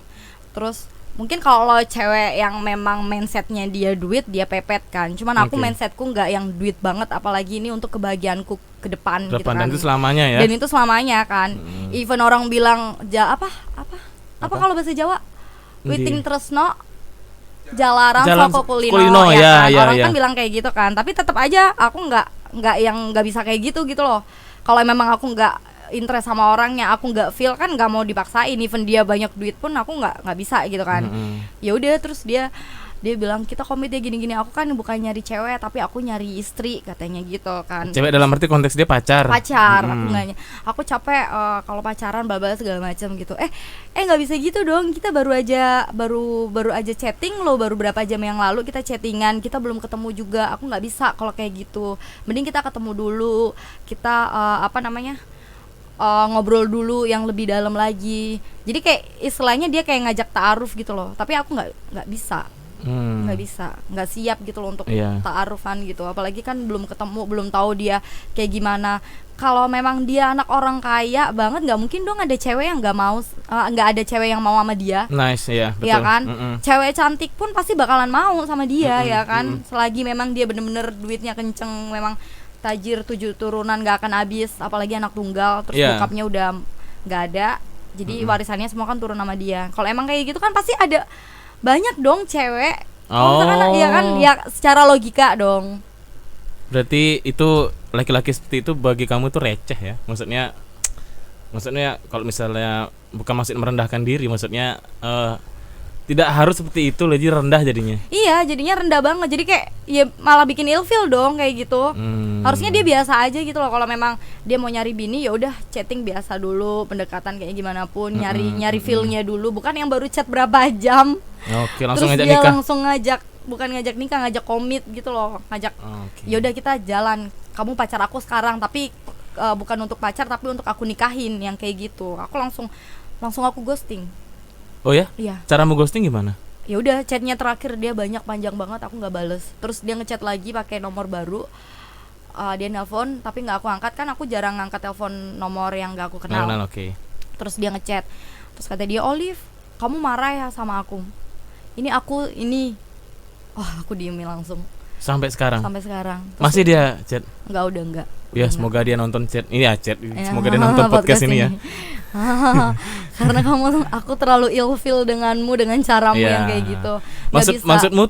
[SPEAKER 2] Terus mungkin kalau cewek yang memang mindsetnya dia duit, dia pepet kan. Cuman aku mindsetku nggak yang duit banget, apalagi ini untuk kebahagiaanku ke depan gitu kan.
[SPEAKER 1] Dan itu selamanya ya.
[SPEAKER 2] Dan itu selamanya kan. Even orang bilang apa kalau bahasa Jawa? Witing tresno jalaran soko kulino ya kan. Orang kan bilang kayak gitu kan. Tapi tetap aja aku nggak yang nggak bisa kayak gitu loh. Kalau memang aku nggak interest sama orangnya, aku nggak feel kan nggak mau dipaksain. Even dia banyak duit pun aku nggak bisa gitu kan. Ya udah terus dia bilang kita komit ya gini-gini. Aku kan bukan nyari cewek tapi aku nyari istri katanya gitu kan.
[SPEAKER 1] Cewek dalam arti konteks dia pacar.
[SPEAKER 2] Aku capek kalau pacaran bla-bla segala macam gitu. Nggak bisa gitu dong. Kita baru aja chatting loh, baru berapa jam yang lalu kita chattingan, kita belum ketemu juga. Aku nggak bisa kalau kayak gitu. Mending kita ketemu dulu. Kita ngobrol dulu yang lebih dalam lagi. Jadi kayak istilahnya dia kayak ngajak ta'aruf gitu loh. Tapi aku nggak bisa, nggak siap gitu loh untuk ta'arufan gitu. Apalagi kan belum ketemu, belum tahu dia kayak gimana. Kalau memang dia anak orang kaya banget, nggak mungkin dong ada cewek yang nggak ada cewek yang mau sama dia.
[SPEAKER 1] Nice ya, betul.
[SPEAKER 2] Ya kan. Cewek cantik pun pasti bakalan mau sama dia ya kan. Selagi memang dia bener-bener duitnya kenceng, memang tajir 7 turunan gak akan habis, apalagi anak tunggal, terus bokapnya udah gak ada, jadi warisannya semua kan turun sama dia. Kalau emang kayak gitu kan pasti ada banyak dong cewek. Ya secara logika dong.
[SPEAKER 1] Berarti itu laki-laki seperti itu bagi kamu tuh receh ya? Maksudnya kalau misalnya bukan maksud merendahkan diri, maksudnya tidak harus seperti itu, jadi rendah jadinya. Iya, jadinya rendah banget. Jadi kayak ya malah bikin ilfeel dong kayak gitu. Harusnya dia biasa aja gitu loh. Kalau memang dia mau nyari bini ya udah chatting biasa dulu, pendekatan kayak gimana pun, nyari feel-nya dulu, bukan yang baru chat berapa jam. Oke, langsung terus ngajak dia nikah. Langsung bukan ngajak nikah, ngajak komit gitu loh. Ya udah kita jalan. Kamu pacar aku sekarang, tapi bukan untuk pacar tapi untuk aku nikahin, yang kayak gitu. Aku langsung aku ghosting. Oh ya? Iya. Cara mau ghosting gimana?
[SPEAKER 2] ya udah chatnya terakhir dia banyak panjang banget, aku nggak bales. Terus dia ngechat lagi pakai nomor baru, dia nelpon tapi nggak aku angkat, kan aku jarang ngangkat telepon nomor yang nggak aku kenal.
[SPEAKER 1] Okay.
[SPEAKER 2] Terus dia ngechat, terus kata dia, Olive kamu marah ya sama aku, ini aku diemin langsung.
[SPEAKER 1] Sampai sekarang
[SPEAKER 2] Terus
[SPEAKER 1] masih dia chat?
[SPEAKER 2] Enggak.
[SPEAKER 1] Ya semoga dia nonton chat ini ya, semoga dia nonton podcast ini ya.
[SPEAKER 2] Karena aku terlalu ilfeel denganmu dengan caramu yang kayak gitu.
[SPEAKER 1] Maksudmu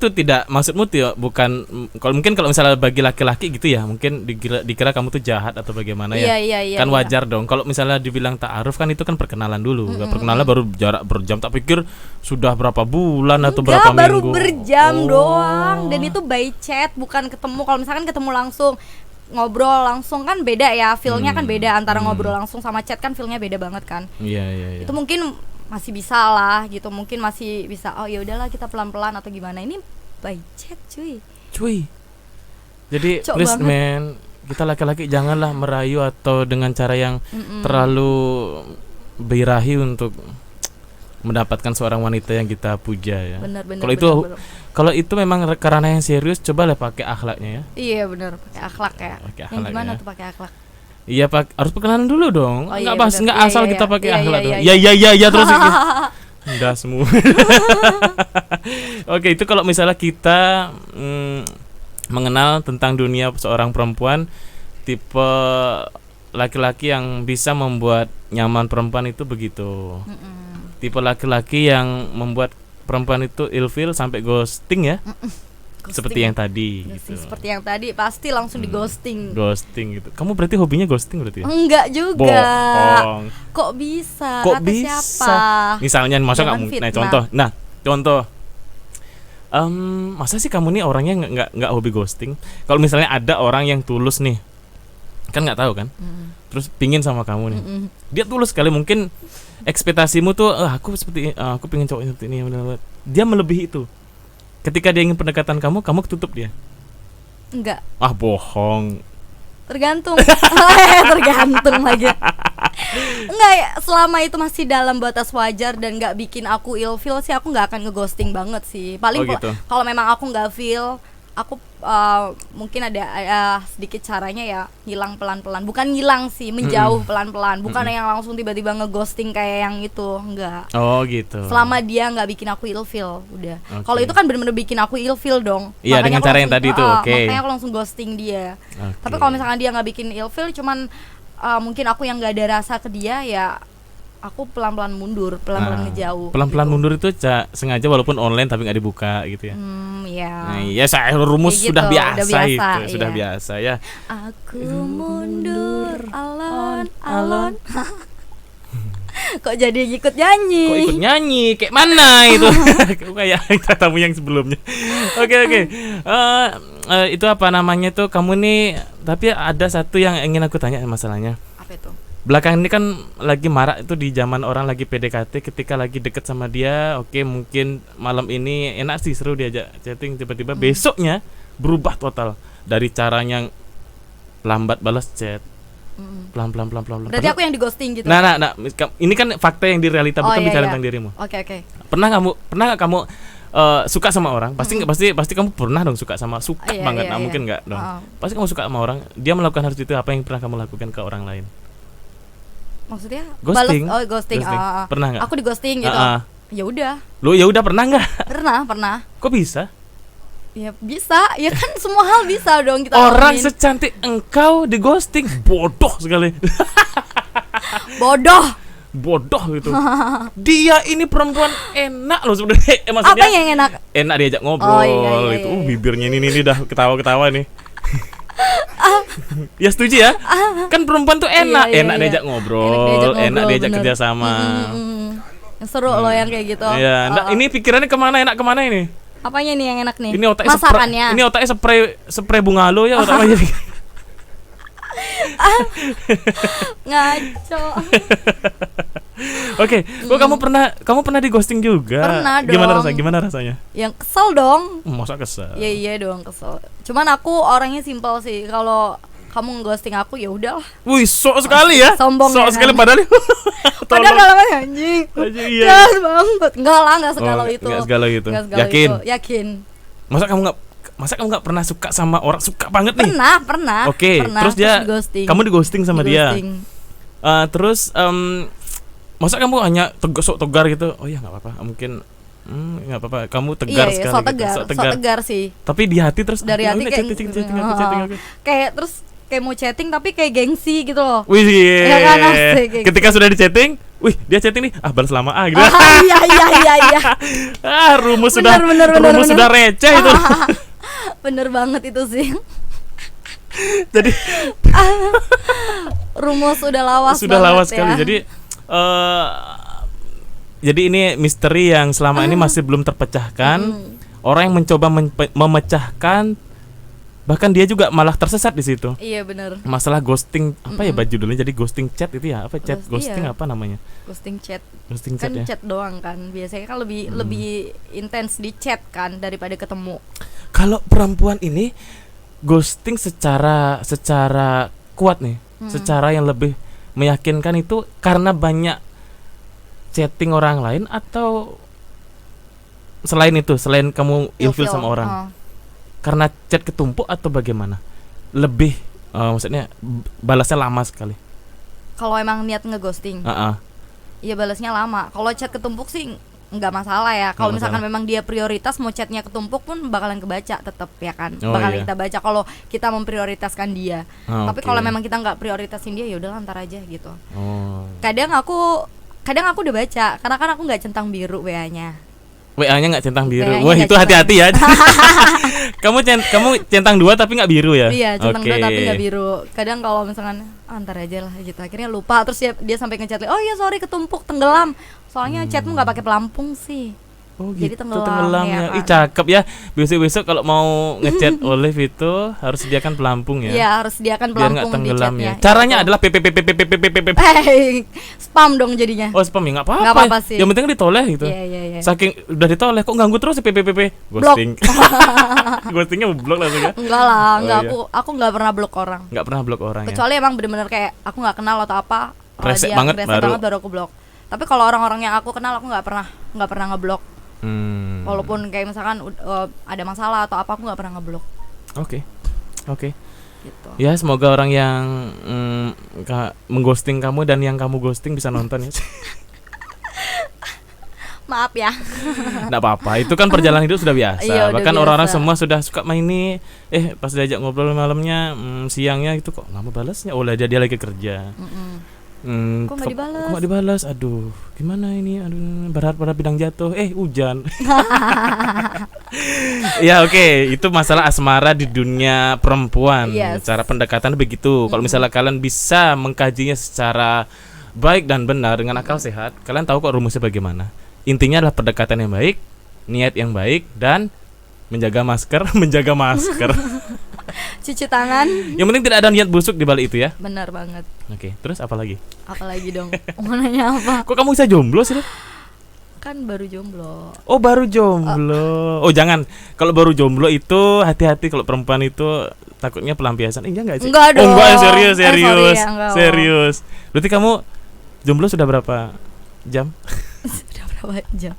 [SPEAKER 1] tuh bukan kalau misalnya bagi laki-laki gitu ya, mungkin dikira kamu tuh jahat atau bagaimana ya. Kan wajar dong. Kalau misalnya dibilang ta'aruf kan itu kan perkenalan dulu. Perkenalan baru jarak berjam, tak pikir sudah berapa bulan atau berapa minggu.
[SPEAKER 2] Baru berjam doang, dan itu by chat bukan ketemu. Kalau misalkan ketemu langsung ngobrol langsung kan beda ya, feel-nya kan beda antara ngobrol langsung sama chat, kan feel-nya beda banget kan.
[SPEAKER 1] Iya.
[SPEAKER 2] Itu mungkin masih bisa lah gitu, mungkin masih bisa. Oh ya udahlah kita pelan-pelan atau gimana. Ini by chat cuy. Jadi please man, kita laki-laki janganlah merayu atau dengan cara yang terlalu birahi untuk mendapatkan seorang wanita yang kita puja ya. Kalau itu memang karena yang serius, cobalah pakai akhlaknya ya. Iya benar, pakai akhlak ya. Yang gimana tuh pakai akhlak?
[SPEAKER 1] Iya harus perkenalan dulu dong. Nggak asal kita pakai akhlak dong.
[SPEAKER 2] Iya
[SPEAKER 1] Terus udah semua. Oke, itu kalau misalnya kita mengenal tentang dunia seorang perempuan, tipe laki-laki yang bisa membuat nyaman perempuan itu begitu. Tipe laki-laki yang membuat perempuan itu ilfeel sampai ghosting ya. Seperti yang tadi gitu.
[SPEAKER 2] Seperti yang tadi pasti langsung di ghosting
[SPEAKER 1] gitu. Kamu berarti hobinya ghosting berarti ya?
[SPEAKER 2] Enggak juga.
[SPEAKER 1] Bohong.
[SPEAKER 2] Kok bisa?
[SPEAKER 1] Siapa? Misalnya masa contoh. Masa sih kamu nih orangnya nggak hobi ghosting? Kalau misalnya ada orang yang tulus nih, kan nggak tahu kan? Terus pingin sama kamu nih, dia tulus sekali, mungkin ekspektasimu tuh aku pengen cowok seperti ini, dia melebihi itu. Ketika dia ingin pendekatan kamu tutup dia?
[SPEAKER 2] Enggak.
[SPEAKER 1] Bohong.
[SPEAKER 2] Tergantung. Tergantung lagi. Enggak ya, selama itu masih dalam batas wajar dan nggak bikin aku ilfeel sih, aku nggak akan ngeghosting banget sih. Paling
[SPEAKER 1] gitu.
[SPEAKER 2] Kalau memang aku nggak feel, aku mungkin ada sedikit caranya ya, hilang pelan-pelan. Bukan hilang sih, menjauh pelan-pelan. Bukan yang langsung tiba-tiba ngeghosting kayak yang itu, enggak.
[SPEAKER 1] Oh gitu.
[SPEAKER 2] Selama dia nggak bikin aku ilfeel, udah. Kalau itu kan benar-benar bikin aku ilfeel dong.
[SPEAKER 1] Iya, dengan cara yang tadi itu, oke.
[SPEAKER 2] Makanya aku langsung ghosting dia. Tapi kalau misalkan dia nggak bikin ilfeel, cuman mungkin aku yang nggak ada rasa ke dia, ya aku pelan-pelan mundur, pelan-pelan ngejauh.
[SPEAKER 1] Pelan-pelan gitu. Mundur itu sengaja walaupun online tapi nggak dibuka gitu ya. Iya, saya rumus gitu, sudah biasa ya.
[SPEAKER 2] Aku mundur alon-alon. Kok jadi ikut nyanyi? Kayak mana itu? Kayak
[SPEAKER 1] tamu yang sebelumnya. Oke. Itu apa namanya tuh, kamu nih, tapi ada satu yang ingin aku tanya masalahnya.
[SPEAKER 2] Apa itu?
[SPEAKER 1] Belakangan ini kan lagi marak itu di zaman orang lagi PDKT, ketika lagi deket sama dia, oke, mungkin malam ini enak sih, seru diajak chatting, tiba-tiba besoknya berubah total dari caranya lambat balas chat, pelan.
[SPEAKER 2] Berarti aku yang di ghosting gitu.
[SPEAKER 1] Nah, ini kan fakta yang di realita, bukan bicara tentang dirimu.
[SPEAKER 2] Oke.
[SPEAKER 1] Pernah nggak kamu suka sama orang? Pasti kamu pernah dong suka banget. Mungkin nggak dong. Pasti kamu suka sama orang, dia melakukan hal itu, apa yang pernah kamu lakukan ke orang lain?
[SPEAKER 2] Maksudnya
[SPEAKER 1] ghosting.
[SPEAKER 2] Ghosting.
[SPEAKER 1] Pernah nggak?
[SPEAKER 2] Aku di ghosting gitu. Ya udah.
[SPEAKER 1] Lo ya udah pernah nggak?
[SPEAKER 2] Pernah.
[SPEAKER 1] Kok bisa?
[SPEAKER 2] Ya bisa. Ya kan semua hal bisa dong kita
[SPEAKER 1] orang alamin. Secantik engkau di ghosting, bodoh sekali. Bodoh gitu. Dia ini perempuan enak loh sebenarnya.
[SPEAKER 2] Maksudnya apa yang enak?
[SPEAKER 1] Enak diajak ngobrol itu. Bibirnya ini udah ketawa-ketawa nih. Ya setuju ya, kan perempuan tuh enak diajak ngobrol, enak diajak kerjasama.
[SPEAKER 2] Seru loh yang kayak gitu.
[SPEAKER 1] Iya, ini pikirannya kemana ini?
[SPEAKER 2] Apanya nih yang enak nih?
[SPEAKER 1] Ini otaknya masakannya. Ini otaknya spray bunga lo ya otaknya.
[SPEAKER 2] Ngaco.
[SPEAKER 1] Oke, kamu pernah di ghosting juga?
[SPEAKER 2] Pernah dong.
[SPEAKER 1] Gimana rasanya?
[SPEAKER 2] Yang kesel dong.
[SPEAKER 1] Masa kesel?
[SPEAKER 2] Iya dong kesel. Cuman aku orangnya simpel sih. Kalau kamu ngeghosting aku ya udahlah.
[SPEAKER 1] Wih, sok sekali ya.
[SPEAKER 2] Sombong
[SPEAKER 1] sok
[SPEAKER 2] ya,
[SPEAKER 1] sekali
[SPEAKER 2] kan? Padahal dalamnya anjing.
[SPEAKER 1] Iya.
[SPEAKER 2] Jas banget. Enggak lah, enggak segalau itu.
[SPEAKER 1] Enggak segalau itu.
[SPEAKER 2] Yakin? Itu. Yakin.
[SPEAKER 1] Masa kamu enggak pernah suka sama orang, suka banget nih?
[SPEAKER 2] Pernah.
[SPEAKER 1] Oke, terus dia kamu di-ghosting sama dia. Terus masa kamu hanya sok tegar gitu? Oh ya enggak apa-apa. Mungkin nggak apa-apa, kamu tegar sekali.
[SPEAKER 2] Sok tegar sih.
[SPEAKER 1] Tapi di hati terus
[SPEAKER 2] dari hati kayak
[SPEAKER 1] chatting.
[SPEAKER 2] Kayak terus kayak mau chatting tapi kayak gengsi gitu loh.
[SPEAKER 1] Wih, ya kan, asik, ketika sudah di chatting, wih dia chatting nih, balas lama gitu.
[SPEAKER 2] Iya.
[SPEAKER 1] Rumus sudah receh itu.
[SPEAKER 2] Bener banget itu sih.
[SPEAKER 1] Jadi
[SPEAKER 2] rumus sudah lawas
[SPEAKER 1] sekali. Jadi ini misteri yang selama ini masih belum terpecahkan. Orang yang mencoba memecahkan, bahkan dia juga malah tersesat di situ.
[SPEAKER 2] Iya benar.
[SPEAKER 1] Masalah ghosting apa ya judulnya? Jadi ghosting chat itu ya apa? Chat ghosting
[SPEAKER 2] iya.
[SPEAKER 1] Apa namanya?
[SPEAKER 2] Ghosting chat.
[SPEAKER 1] Kan
[SPEAKER 2] ya? Chat doang kan. Biasanya kan lebih intens di chat kan daripada ketemu.
[SPEAKER 1] Kalau perempuan ini ghosting secara kuat nih, secara yang lebih meyakinkan itu karena banyak chatting orang lain atau selain kamu ilfil sama orang? Karena chat ketumpuk atau bagaimana? Lebih maksudnya balasnya lama sekali.
[SPEAKER 2] Kalau emang niat ngeghosting, iya balasnya lama. Kalau chat ketumpuk sih nggak masalah ya. Kalau misalkan memang dia prioritas mau chatnya ketumpuk pun bakalan kebaca tetap ya kan. Bakalan kita baca kalau kita memprioritaskan dia. Tapi kalau memang kita nggak prioritasin dia ya udah lantar aja gitu. Kadang aku udah baca karena kan aku nggak centang biru WA-nya. WA-nya
[SPEAKER 1] nggak centang biru. Wah itu hati-hati ya. kamu centang 2 tapi nggak biru ya?
[SPEAKER 2] Iya centang 2 tapi nggak biru. Kadang kalau misalkan antar aja lah gitu. Akhirnya lupa terus dia sampai ngechat, oh iya sorry ketumpuk tenggelam. Soalnya chatmu nggak pakai pelampung sih.
[SPEAKER 1] Oh jadi gitu, tenggelam ya. Ih cakep ya. Besok kalau mau ngechat Olive itu harus sediakan pelampung ya.
[SPEAKER 2] Iya harus sediakan pelampung di chatnya.
[SPEAKER 1] Caranya adalah
[SPEAKER 2] spam dong jadinya.
[SPEAKER 1] Oh spam ya nggak apa-apa
[SPEAKER 2] sih.
[SPEAKER 1] Yang penting ditoleh gitu.
[SPEAKER 2] Iya.
[SPEAKER 1] Saking udah ditoleh kok ganggu terus ghosting. Ghostingnya blok langsung ya.
[SPEAKER 2] Enggak lah, aku nggak pernah blok orang.
[SPEAKER 1] Nggak pernah blok orang.
[SPEAKER 2] Kecuali emang bener-bener kayak aku nggak kenal atau apa.
[SPEAKER 1] Resek banget
[SPEAKER 2] baru aku blok. Tapi kalau orang-orang yang aku kenal aku nggak pernah ngeblok. Walaupun kayak misalkan ada masalah atau apa aku nggak pernah ngeblok.
[SPEAKER 1] Oke.
[SPEAKER 2] Gitu.
[SPEAKER 1] Ya semoga orang yang mengghosting kamu dan yang kamu ghosting bisa nonton ya.
[SPEAKER 2] Maaf ya.
[SPEAKER 1] Nggak apa-apa, itu kan perjalanan hidup sudah biasa.
[SPEAKER 2] Iya,
[SPEAKER 1] bahkan orang-orang semua sudah suka main ini. Pas diajak ngobrol malamnya, siangnya itu kok nggak mau balasnya. Oh lah dia lagi kerja.
[SPEAKER 2] Kok nggak
[SPEAKER 1] dibalas? Aduh, gimana ini? Aduh, berharap pada bidang jatuh. Hujan. Ya oke, itu masalah asmara di dunia perempuan. Cara pendekatan begitu. Kalau misalnya kalian bisa mengkajinya secara baik dan benar dengan akal sehat, kalian tahu kok rumusnya bagaimana. Intinya adalah pendekatan yang baik, niat yang baik, dan menjaga masker.
[SPEAKER 2] Cuci tangan.
[SPEAKER 1] Yang penting tidak ada niat busuk di balik itu ya.
[SPEAKER 2] Benar banget.
[SPEAKER 1] Oke, terus apa lagi?
[SPEAKER 2] Apalagi dong? Mau nanya apa?
[SPEAKER 1] Kok kamu bisa jomblo sih?
[SPEAKER 2] Kan baru jomblo.
[SPEAKER 1] Oh, baru jomblo. Oh, jangan. Kalau baru jomblo itu hati-hati, kalau perempuan itu takutnya pelampiasan. Enggak sih?
[SPEAKER 2] Enggak dong.
[SPEAKER 1] Oh, enggak, serius.
[SPEAKER 2] Ya,
[SPEAKER 1] serius. Berarti kamu jomblo sudah berapa jam?
[SPEAKER 2] Sudah berapa jam?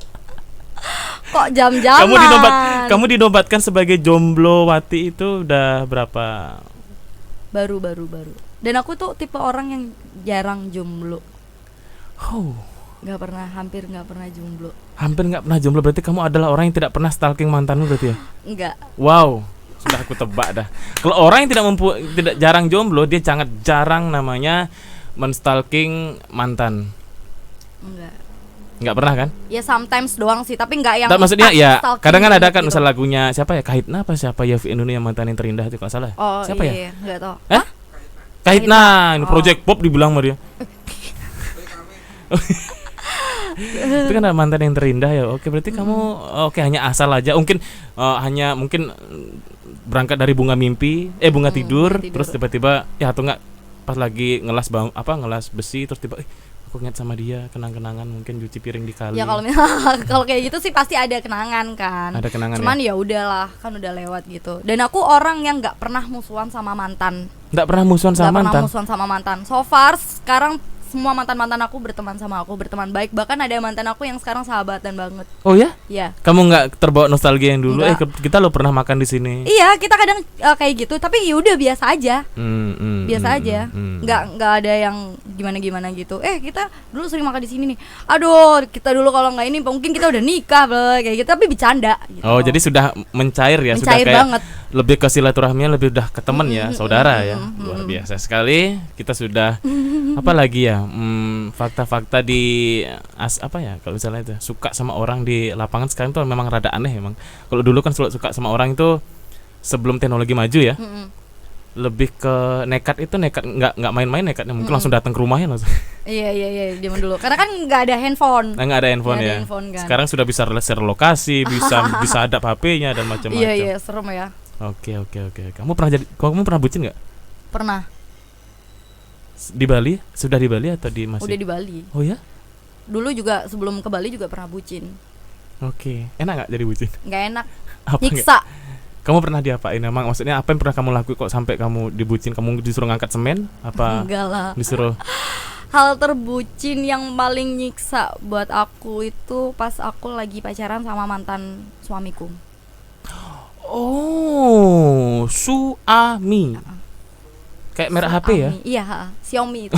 [SPEAKER 2] Kok jam-jaman?
[SPEAKER 1] Kamu dinobatkan sebagai jomblo wati itu udah berapa?
[SPEAKER 2] Baru. Dan aku tuh tipe orang yang jarang jomblo. Hampir nggak pernah jomblo.
[SPEAKER 1] Hampir nggak pernah jomblo berarti kamu adalah orang yang tidak pernah stalking mantanmu berarti ya?
[SPEAKER 2] Enggak.
[SPEAKER 1] Wow, sudah aku tebak dah. Kalau orang yang tidak jarang jomblo, dia sangat jarang namanya menstalking mantan. Nggak pernah kan?
[SPEAKER 2] Ya sometimes doang sih, tapi nggak yang.
[SPEAKER 1] Maksudnya ya kadang kan ada kan misal lagunya siapa ya, Kahitna apa siapa ya Indonesia mantan yang terindah itu kalau salah.
[SPEAKER 2] Oh
[SPEAKER 1] siapa
[SPEAKER 2] iya, nggak tahu.
[SPEAKER 1] Kahitna, ini Project Pop dibilang sama dia. Itu kan mantan yang terindah ya. Oke berarti kamu hanya asal aja. Mungkin berangkat dari bunga tidur, terus tiba-tiba ya atau nggak pas lagi ngelas besi terus tiba aku ingat sama dia, kenang-kenangan mungkin cuci piring di kali.
[SPEAKER 2] Ya kalau kayak gitu sih pasti ada kenangan kan.
[SPEAKER 1] Ada kenangan.
[SPEAKER 2] Cuman ya udahlah, kan udah lewat gitu. Dan aku orang yang nggak pernah musuhan sama mantan.
[SPEAKER 1] Nggak pernah musuhan sama mantan.
[SPEAKER 2] Nggak pernah musuhan sama mantan. So far sekarang semua mantan aku berteman sama aku, berteman baik. Bahkan ada mantan aku yang sekarang sahabatan banget.
[SPEAKER 1] Oh ya?
[SPEAKER 2] Iya.
[SPEAKER 1] Kamu nggak terbawa nostalgia yang dulu? Kita lo pernah makan di sini.
[SPEAKER 2] Iya, kita kadang kayak gitu. Tapi ya udah biasa aja. Biasa aja. Nggak ada yang gimana gitu. Kita dulu sering makan di sini nih. Aduh, kita dulu kalau nggak ini mungkin kita udah nikah kayak gitu. Tapi bercanda. Gitu.
[SPEAKER 1] Oh, jadi sudah mencair ya? Sudah kayak
[SPEAKER 2] banget.
[SPEAKER 1] Lebih ke silaturahminya, lebih udah ke teman ya, saudara ya. Luar biasa sekali. Kita sudah apa lagi ya? Fakta-fakta di apa ya, kalau misalnya itu suka sama orang di lapangan sekarang tuh memang rada aneh emang. Kalau dulu kan suka sama orang itu sebelum teknologi maju ya, lebih ke nekat nggak main-main nekatnya, mungkin langsung datang ke rumahnya langsung.
[SPEAKER 2] Iya zaman dulu karena kan nggak ada handphone.
[SPEAKER 1] Nggak ada handphone ya. Kan. Sekarang sudah bisa share lokasi, bisa ada HP-nya dan macam-macam.
[SPEAKER 2] Iya serem ya.
[SPEAKER 1] Oke. Kamu pernah bucin nggak?
[SPEAKER 2] Pernah.
[SPEAKER 1] Di Bali? Sudah di Bali atau di masih?
[SPEAKER 2] Udah di Bali.
[SPEAKER 1] Oh ya?
[SPEAKER 2] Dulu juga sebelum ke Bali juga pernah bucin.
[SPEAKER 1] Oke. Enak nggak jadi bucin?
[SPEAKER 2] Nggak enak.
[SPEAKER 1] Apa nyiksa. Kamu pernah diapain emang? Maksudnya apa yang pernah kamu lakuin kok sampai kamu dibucin? Kamu disuruh ngangkat semen? Apa?
[SPEAKER 2] Enggak lah.
[SPEAKER 1] Disuruh?
[SPEAKER 2] Hal terbucin yang paling nyiksa buat aku itu pas aku lagi pacaran sama mantan suamiku.
[SPEAKER 1] Oh, suami. Kayak merek HP ya?
[SPEAKER 2] Iya, Xiaomi itu.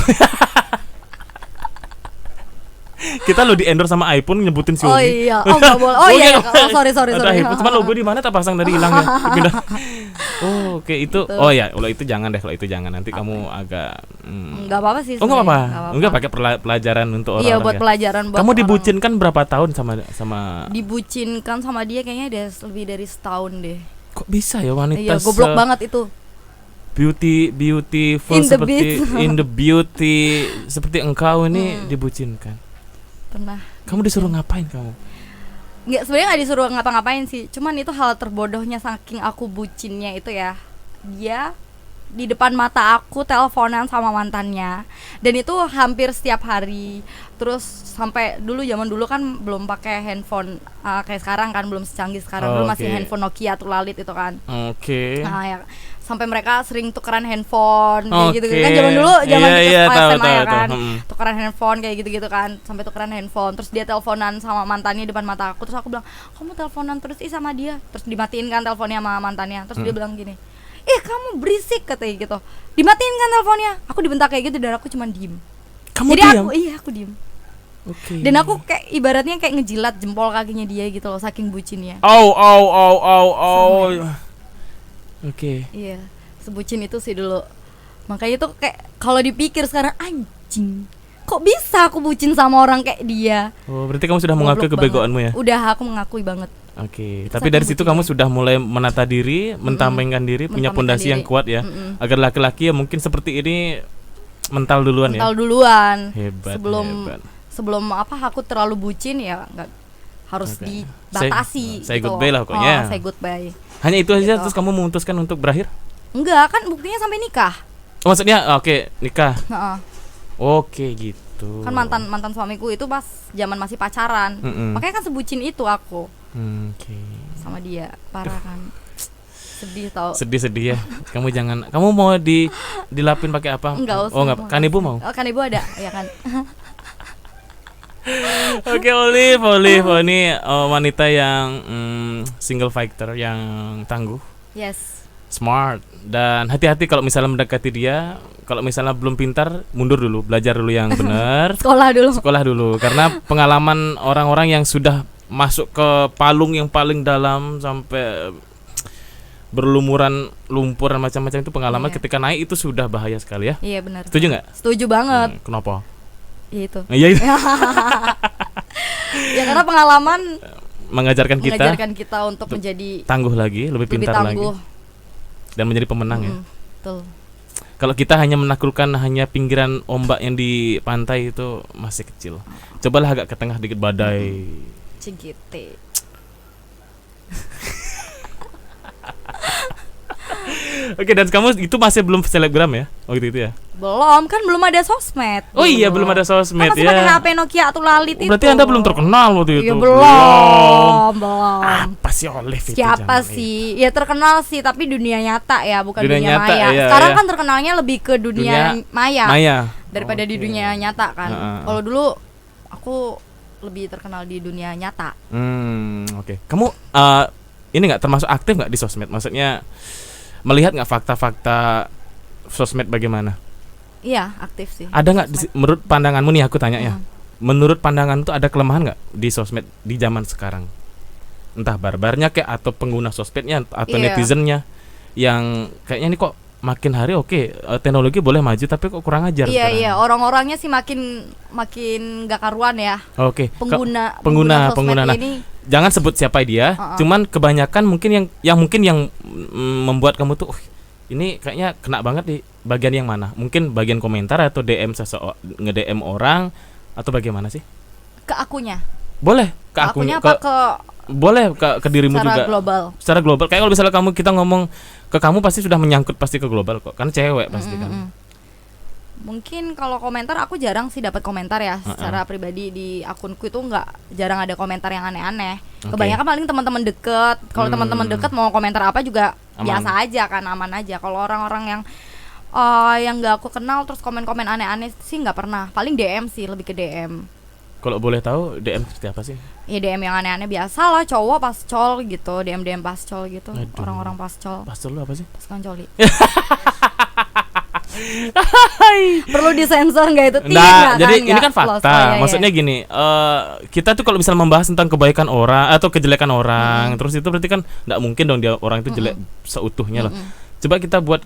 [SPEAKER 1] Kita lo di endorse sama iPhone nyebutin Xiaomi.
[SPEAKER 2] Oh iya, nggak boleh. Oh iya, sorry.
[SPEAKER 1] Cuma logo di mana tak pasang dari hilang ya. Oh, oke itu. Oh ya, kalau itu jangan deh, kalau itu jangan nanti kamu agak.
[SPEAKER 2] Nggak apa-apa sih.
[SPEAKER 1] Oh nggak apa-apa. Enggak pakai pelajaran untuk orang.
[SPEAKER 2] Iya buat pelajaran.
[SPEAKER 1] Kamu dibucinkan berapa tahun sama?
[SPEAKER 2] Dibucinkan sama dia kayaknya udah lebih dari setahun deh.
[SPEAKER 1] Kok bisa ya wanita?
[SPEAKER 2] Iya, goblok banget itu.
[SPEAKER 1] Beautiful seperti in the beauty seperti engkau ini dibucinkan.
[SPEAKER 2] Pernah.
[SPEAKER 1] Kamu disuruh ngapain kamu?
[SPEAKER 2] Nggak, sebenarnya nggak disuruh ngapa-ngapain sih. Cuman itu hal terbodohnya saking aku bucinnya itu ya. Dia di depan mata aku teleponan sama mantannya. Dan itu hampir setiap hari. Terus sampai zaman dulu kan belum pakai handphone kayak sekarang kan, belum secanggih sekarang. Dulu masih handphone Nokia tuh lalit itu kan.
[SPEAKER 1] Oke.
[SPEAKER 2] Nah ya, sampai mereka sering tukeran handphone kayak gitu kan, zaman dulu SMA ya kan, tukeran handphone kayak gitu kan, sampai tukeran handphone. Terus dia teleponan sama mantannya depan mata aku. Terus aku bilang, kamu teleponan terus sama dia. Terus dimatiin kan teleponnya sama mantannya. Terus dia bilang gini, kamu berisik katanya gitu. Dimatiin kan teleponnya. Aku dibentak kayak gitu dan aku cuma diem.
[SPEAKER 1] Kamu
[SPEAKER 2] jadi
[SPEAKER 1] diam?
[SPEAKER 2] Aku diem.
[SPEAKER 1] Okay.
[SPEAKER 2] Dan aku kayak ibaratnya kayak ngejilat jempol kakinya dia gitu loh, saking bucinnya.
[SPEAKER 1] Oke.
[SPEAKER 2] Iya, sebucin itu sih dulu. Makanya tuh kayak kalau dipikir sekarang, anjing, kok bisa aku bucin sama orang kayak dia?
[SPEAKER 1] Oh, berarti kamu sudah mengakui kebegoanmu ya?
[SPEAKER 2] Udah, aku mengakui banget.
[SPEAKER 1] Oke, tapi dari situ kamu sudah mulai menata diri, mentamengkan diri, punya pondasi yang kuat ya. Agar laki-laki ya mungkin seperti ini mental duluan.
[SPEAKER 2] Hebat. Sebelum aku terlalu bucin ya nggak harus dibatasi.
[SPEAKER 1] Say goodbye lah pokoknya.
[SPEAKER 2] Say goodbye.
[SPEAKER 1] Hanya itu aja terus kamu memutuskan untuk berakhir?
[SPEAKER 2] Enggak, kan buktinya sampai nikah.
[SPEAKER 1] Oh, maksudnya nikah. Oke, gitu.
[SPEAKER 2] Kan mantan suamiku itu pas zaman masih pacaran. Makanya kan sebucin itu aku. Sama dia, parah kan. Sedih tau.
[SPEAKER 1] Sedih ya. Kamu mau dilapin pakai apa?
[SPEAKER 2] Enggak usah.
[SPEAKER 1] Oh, enggak. Kan ibu mau?
[SPEAKER 2] Kan ibu ada, ya kan.
[SPEAKER 1] Oke, Olive ini wanita yang single fighter yang tangguh.
[SPEAKER 2] Yes.
[SPEAKER 1] Smart dan hati-hati kalau misalnya mendekati dia. Kalau misalnya belum pintar, mundur dulu, belajar dulu yang benar. Sekolah dulu karena pengalaman orang-orang yang sudah masuk ke palung yang paling dalam sampai berlumuran lumpur dan macam-macam itu pengalaman ketika naik itu sudah bahaya sekali ya.
[SPEAKER 2] Iya benar.
[SPEAKER 1] Setuju nggak?
[SPEAKER 2] Setuju banget.
[SPEAKER 1] Kenapa?
[SPEAKER 2] Iya itu.
[SPEAKER 1] Ya
[SPEAKER 2] karena pengalaman
[SPEAKER 1] mengajarkan
[SPEAKER 2] kita untuk menjadi
[SPEAKER 1] tangguh lagi, lebih pintar lagi dan menjadi pemenang ya.
[SPEAKER 2] Betul.
[SPEAKER 1] Kalau kita hanya menaklukkan hanya pinggiran ombak yang di pantai itu masih kecil. Cobalah agak ke tengah dikit badai.
[SPEAKER 2] Cegete.
[SPEAKER 1] Oke, dan kamu itu masih belum selebgram ya? Oh gitu ya?
[SPEAKER 2] Belum ada sosmed.
[SPEAKER 1] Oh iya, belum ada sosmed
[SPEAKER 2] masih
[SPEAKER 1] ya.
[SPEAKER 2] Masih pakai HP Nokia atau lalit itu.
[SPEAKER 1] Berarti Anda belum terkenal waktu itu.
[SPEAKER 2] Iya, belum.
[SPEAKER 1] Apa si Olive itu?
[SPEAKER 2] Siapa sih? Ya terkenal sih, tapi dunia nyata ya, bukan dunia
[SPEAKER 1] nyata,
[SPEAKER 2] maya.
[SPEAKER 1] Iya,
[SPEAKER 2] sekarang
[SPEAKER 1] iya.
[SPEAKER 2] kan terkenalnya lebih ke dunia maya daripada di dunia nyata kan. Kalau dulu aku lebih terkenal di dunia nyata.
[SPEAKER 1] Oke. Kamu ini nggak termasuk aktif nggak di sosmed? Maksudnya melihat nggak fakta-fakta sosmed bagaimana?
[SPEAKER 2] Iya, aktif sih.
[SPEAKER 1] Ada nggak menurut pandanganmu nih, aku tanya ya. Menurut pandangan itu ada kelemahan nggak di sosmed di zaman sekarang? Entah barbarnya kayak atau pengguna sosmednya atau netizennya yang kayaknya ini kok makin hari teknologi boleh maju tapi kok kurang ajar.
[SPEAKER 2] Iya, orang-orangnya sih makin gak karuan ya. Pengguna
[SPEAKER 1] Nah,
[SPEAKER 2] ini.
[SPEAKER 1] Jangan sebut siapa dia, cuman kebanyakan mungkin yang membuat kamu tuh ini kayaknya kena banget di bagian yang mana? Mungkin bagian komentar atau DM nge-DM orang atau bagaimana sih?
[SPEAKER 2] Ke akunya.
[SPEAKER 1] Boleh ke akunya
[SPEAKER 2] apa ke
[SPEAKER 1] boleh ke dirimu juga. Secara global. Kayak kalau misalnya kita ngomong ke kamu pasti sudah menyangkut pasti ke global kok. Kan cewek pasti kan.
[SPEAKER 2] Mungkin kalau komentar aku jarang sih dapat komentar ya. Secara pribadi di akunku itu jarang ada komentar yang aneh-aneh. Kebanyakan paling teman-teman deket. Kalau teman-teman deket mau komentar apa juga biasa aja kan, aman aja. Kalau orang-orang yang nggak aku kenal terus komen-komen aneh-aneh sih nggak pernah. Paling DM sih, lebih ke DM.
[SPEAKER 1] Kalau boleh tahu DM seperti apa sih?
[SPEAKER 2] Ya DM yang aneh-aneh biasa lah, cowok pascol gitu, DM pascol gitu.
[SPEAKER 1] Aduh.
[SPEAKER 2] Orang-orang pascol.
[SPEAKER 1] Pascol lu apa sih?
[SPEAKER 2] Pasukan coli. Perlu disensor nggak itu?
[SPEAKER 1] Nah, jadi ini kan fakta. Maksudnya gini, kita tuh kalau misalnya membahas tentang kebaikan orang atau kejelekan orang, terus itu berarti kan nggak mungkin dong dia orang itu jelek seutuhnya loh. Coba kita buat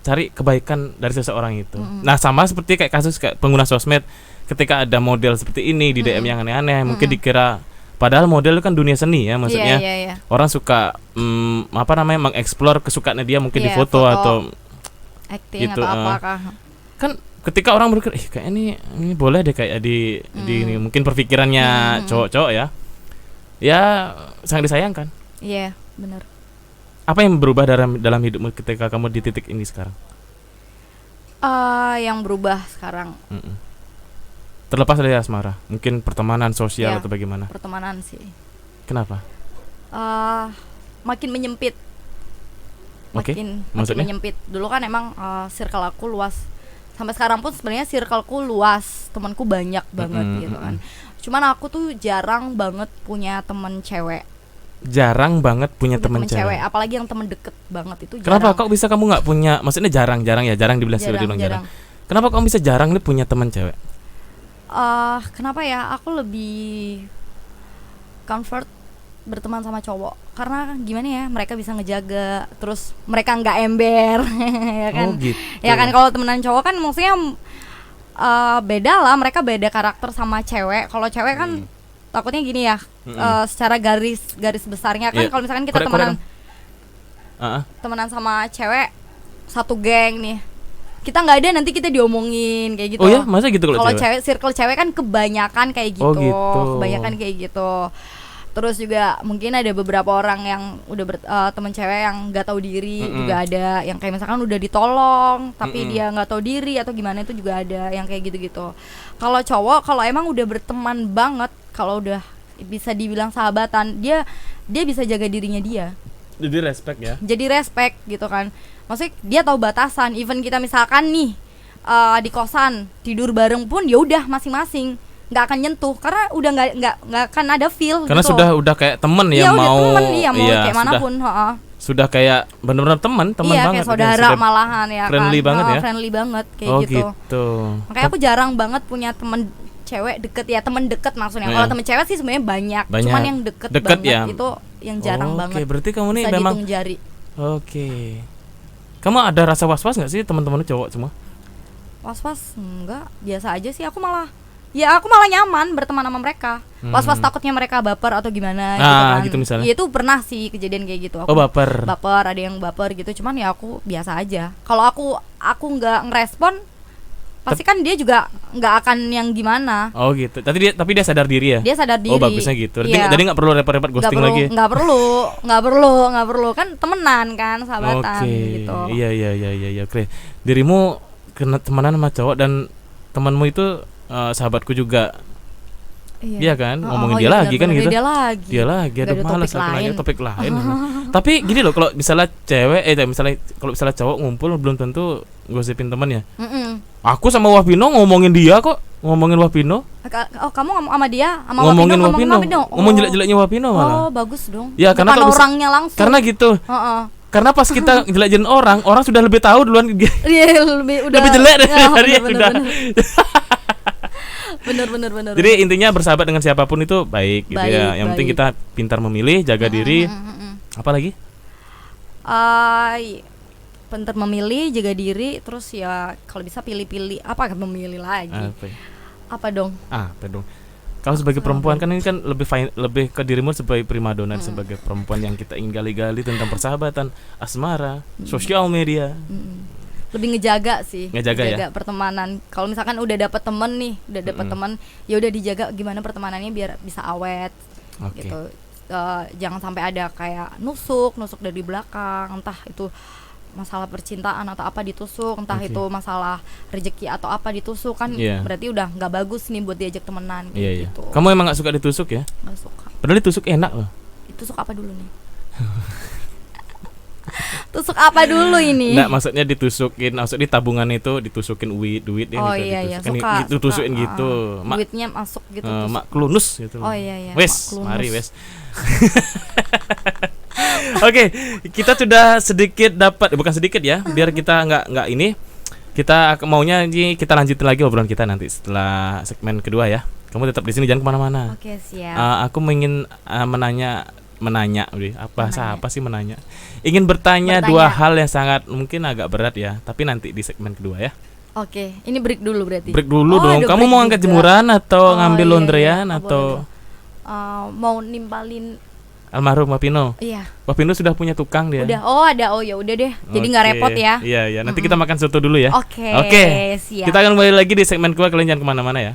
[SPEAKER 1] cari kebaikan dari seseorang itu. Nah, sama seperti kayak kasus kayak pengguna sosmed, ketika ada model seperti ini di DM yang aneh-aneh, mungkin dikira padahal model itu kan dunia seni ya, maksudnya orang suka mengeksplor kesukaannya dia mungkin di foto atau
[SPEAKER 2] acting
[SPEAKER 1] gitu,
[SPEAKER 2] atau apakah.
[SPEAKER 1] Kan ketika orang berpikir kayak ini boleh deh kayak di ini, mungkin perpikirannya cowok-cowok ya sangat disayangkan.
[SPEAKER 2] Iya, benar.
[SPEAKER 1] Apa yang berubah dalam hidupmu ketika kamu di titik ini sekarang?
[SPEAKER 2] Yang berubah sekarang
[SPEAKER 1] terlepas dari asmara, mungkin pertemanan sosial atau bagaimana?
[SPEAKER 2] Pertemanan sih.
[SPEAKER 1] Kenapa?
[SPEAKER 2] Makin menyempit. Makin menyempit. Dulu kan emang circle aku luas. Sampai sekarang pun sebenarnya circleku luas, temanku banyak banget gitu kan. Cuman aku tuh jarang banget punya teman cewek.
[SPEAKER 1] Jarang banget punya teman cewek,
[SPEAKER 2] apalagi yang teman deket banget itu jarang.
[SPEAKER 1] Kenapa kok bisa kamu nggak punya? Maksudnya jarang dibilang jarang. Kenapa kamu bisa jarang nih punya teman cewek?
[SPEAKER 2] Kenapa ya? Aku lebih comfort berteman sama cowok karena gimana ya, mereka bisa ngejaga, terus mereka nggak ember. Ya kan?
[SPEAKER 1] Gitu.
[SPEAKER 2] Ya kan, kalau temenan cowok kan maksudnya beda lah, mereka beda karakter sama cewek. Kalau cewek kan takutnya gini ya, secara garis besarnya kan, kalau misalkan kita temenan sama cewek satu geng nih, kita nggak ada nanti kita diomongin kayak gitu.
[SPEAKER 1] Oh ya, masa gitu
[SPEAKER 2] kalau cewek? Circle cewek kan kebanyakan kayak gitu. Kebanyakan kayak gitu. Terus juga mungkin ada beberapa orang yang udah temen cewek yang nggak tahu diri, juga ada yang kayak misalkan udah ditolong tapi dia nggak tahu diri atau gimana, itu juga ada yang kayak gitu-gitu. Kalau cowok, kalau emang udah berteman banget, kalau udah bisa dibilang sahabatan, dia bisa jaga dirinya dia.
[SPEAKER 1] Jadi respect ya. Jadi
[SPEAKER 2] respect gitu kan. Maksudnya dia tahu batasan. Even kita misalkan nih di kosan tidur bareng pun ya udah masing-masing, nggak akan nyentuh karena udah nggak akan ada feel. Karena
[SPEAKER 1] gitu. Udah kayak temen ya, mau
[SPEAKER 2] kayak manapun.
[SPEAKER 1] Sudah kayak benar-benar teman banget.
[SPEAKER 2] Kayak saudara malahan ya.
[SPEAKER 1] Friendly
[SPEAKER 2] kan?
[SPEAKER 1] banget ya.
[SPEAKER 2] Friendly banget kayak
[SPEAKER 1] gitu.
[SPEAKER 2] Makanya aku jarang banget punya temen cewek deket ya, temen deket maksudnya. Kalau temen cewek sih sebenarnya banyak. Cuman yang deket banget ya. Itu yang jarang banget.
[SPEAKER 1] Oke, berarti kamu nih
[SPEAKER 2] bisa
[SPEAKER 1] memang
[SPEAKER 2] dihitung jari.
[SPEAKER 1] Oke. Kamu ada rasa was-was nggak sih teman-teman cowok semua?
[SPEAKER 2] Was-was enggak, biasa aja sih. Aku malah nyaman berteman sama mereka. Was-was takutnya mereka baper atau gimana gitu kan.
[SPEAKER 1] Gitu misalnya.
[SPEAKER 2] Ya itu pernah sih kejadian kayak gitu. Aku
[SPEAKER 1] baper,
[SPEAKER 2] ada yang baper gitu. Cuman ya aku biasa aja. Kalau aku nggak ngerespon, pasti kan dia juga nggak akan yang gimana. Oh gitu.
[SPEAKER 1] Tapi dia sadar diri ya.
[SPEAKER 2] Dia sadar diri.
[SPEAKER 1] Oh bagusnya gitu. Jadi nggak perlu repot-repot ghosting lagi.
[SPEAKER 2] Nggak perlu. Kan temenan kan, sahabatan gitu.
[SPEAKER 1] Iya. Oke. Dirimu kena temenan sama cowok dan temanmu itu sahabatku juga. Iya kan, ngomongin dia lagi kan gitu. Dia lagi, aduh malas aku nanya topik lain. Tapi gini loh, kalau misalnya cewek, kalau misalnya cowok ngumpul belum tentu gosipin temannya. Aku sama Wahpino ngomongin dia kok, ngomongin Wahpino.
[SPEAKER 2] Oh, kamu ngomong sama dia, sama
[SPEAKER 1] ngomongin Wahpino. Ngomong jelek-jeleknya Wahpino malah.
[SPEAKER 2] Oh, bagus dong.
[SPEAKER 1] Ya, karena kalau
[SPEAKER 2] orangnya langsung.
[SPEAKER 1] Karena gitu. Karena pas kita jelek-jelekin orang sudah lebih tahu duluan.
[SPEAKER 2] Iya, lebih jelek
[SPEAKER 1] dari udah.
[SPEAKER 2] Bener.
[SPEAKER 1] Jadi intinya bersahabat dengan siapapun itu baik gitu ya. Yang penting kita pintar memilih, jaga diri. Apa lagi?
[SPEAKER 2] Pintar memilih, jaga diri, terus ya kalau bisa pilih-pilih memilih lagi. Apa dong?
[SPEAKER 1] Kalau sebagai perempuan kan ini kan lebih ke dirimu sebagai primadona, sebagai perempuan yang kita ingin gali-gali tentang persahabatan, asmara, sosial media.
[SPEAKER 2] Lebih ngejaga sih,
[SPEAKER 1] ngejaga
[SPEAKER 2] pertemanan. Kalau misalkan udah dapet temen nih, teman, ya udah dijaga gimana pertemanannya biar bisa awet, gitu. Jangan sampai ada kayak nusuk dari belakang, entah itu masalah percintaan atau apa ditusuk, entah itu masalah rezeki atau apa ditusuk kan, berarti udah nggak bagus nih buat diajak temenan. Gitu.
[SPEAKER 1] Kamu emang nggak suka ditusuk ya?
[SPEAKER 2] Nggak suka.
[SPEAKER 1] Padahal ditusuk enak loh.
[SPEAKER 2] Ditusuk apa dulu nih? Tusuk apa dulu ini?
[SPEAKER 1] Nggak, maksudnya ditusukin, maksudnya di tabungan itu ditusukin duit ya,
[SPEAKER 2] suka,
[SPEAKER 1] ditusukin gitu.
[SPEAKER 2] Duitnya masuk gitu.
[SPEAKER 1] Mak klunus gitu.
[SPEAKER 2] Oh iya.
[SPEAKER 1] Wes, mari wes. Oke, kita sudah sedikit dapat, bukan sedikit ya, biar kita nggak ini. Kita maunya ini kita lanjutin lagi obrolan kita nanti setelah segmen kedua ya. Kamu tetap di sini, jangan kemana-mana.
[SPEAKER 2] Oke, siap.
[SPEAKER 1] Aku ingin menanya, apa sih menanya? Ingin bertanya dua hal yang sangat mungkin agak berat ya, tapi nanti di segmen kedua ya.
[SPEAKER 2] Oke, ini break dulu berarti.
[SPEAKER 1] Break dulu dong. Kamu mau angkat jemuran atau ngambil laundryan atau
[SPEAKER 2] mau nimpalin
[SPEAKER 1] almarhum Wahpino?
[SPEAKER 2] Iya.
[SPEAKER 1] Wahpino sudah punya tukang dia.
[SPEAKER 2] Udah. Ada. Oh ya udah deh. Jadi nggak repot ya.
[SPEAKER 1] Iya. Nanti kita makan soto dulu ya.
[SPEAKER 2] Oke. Siap.
[SPEAKER 1] Kita akan kembali lagi di segmen kedua. Kalian jangan kemana-mana ya.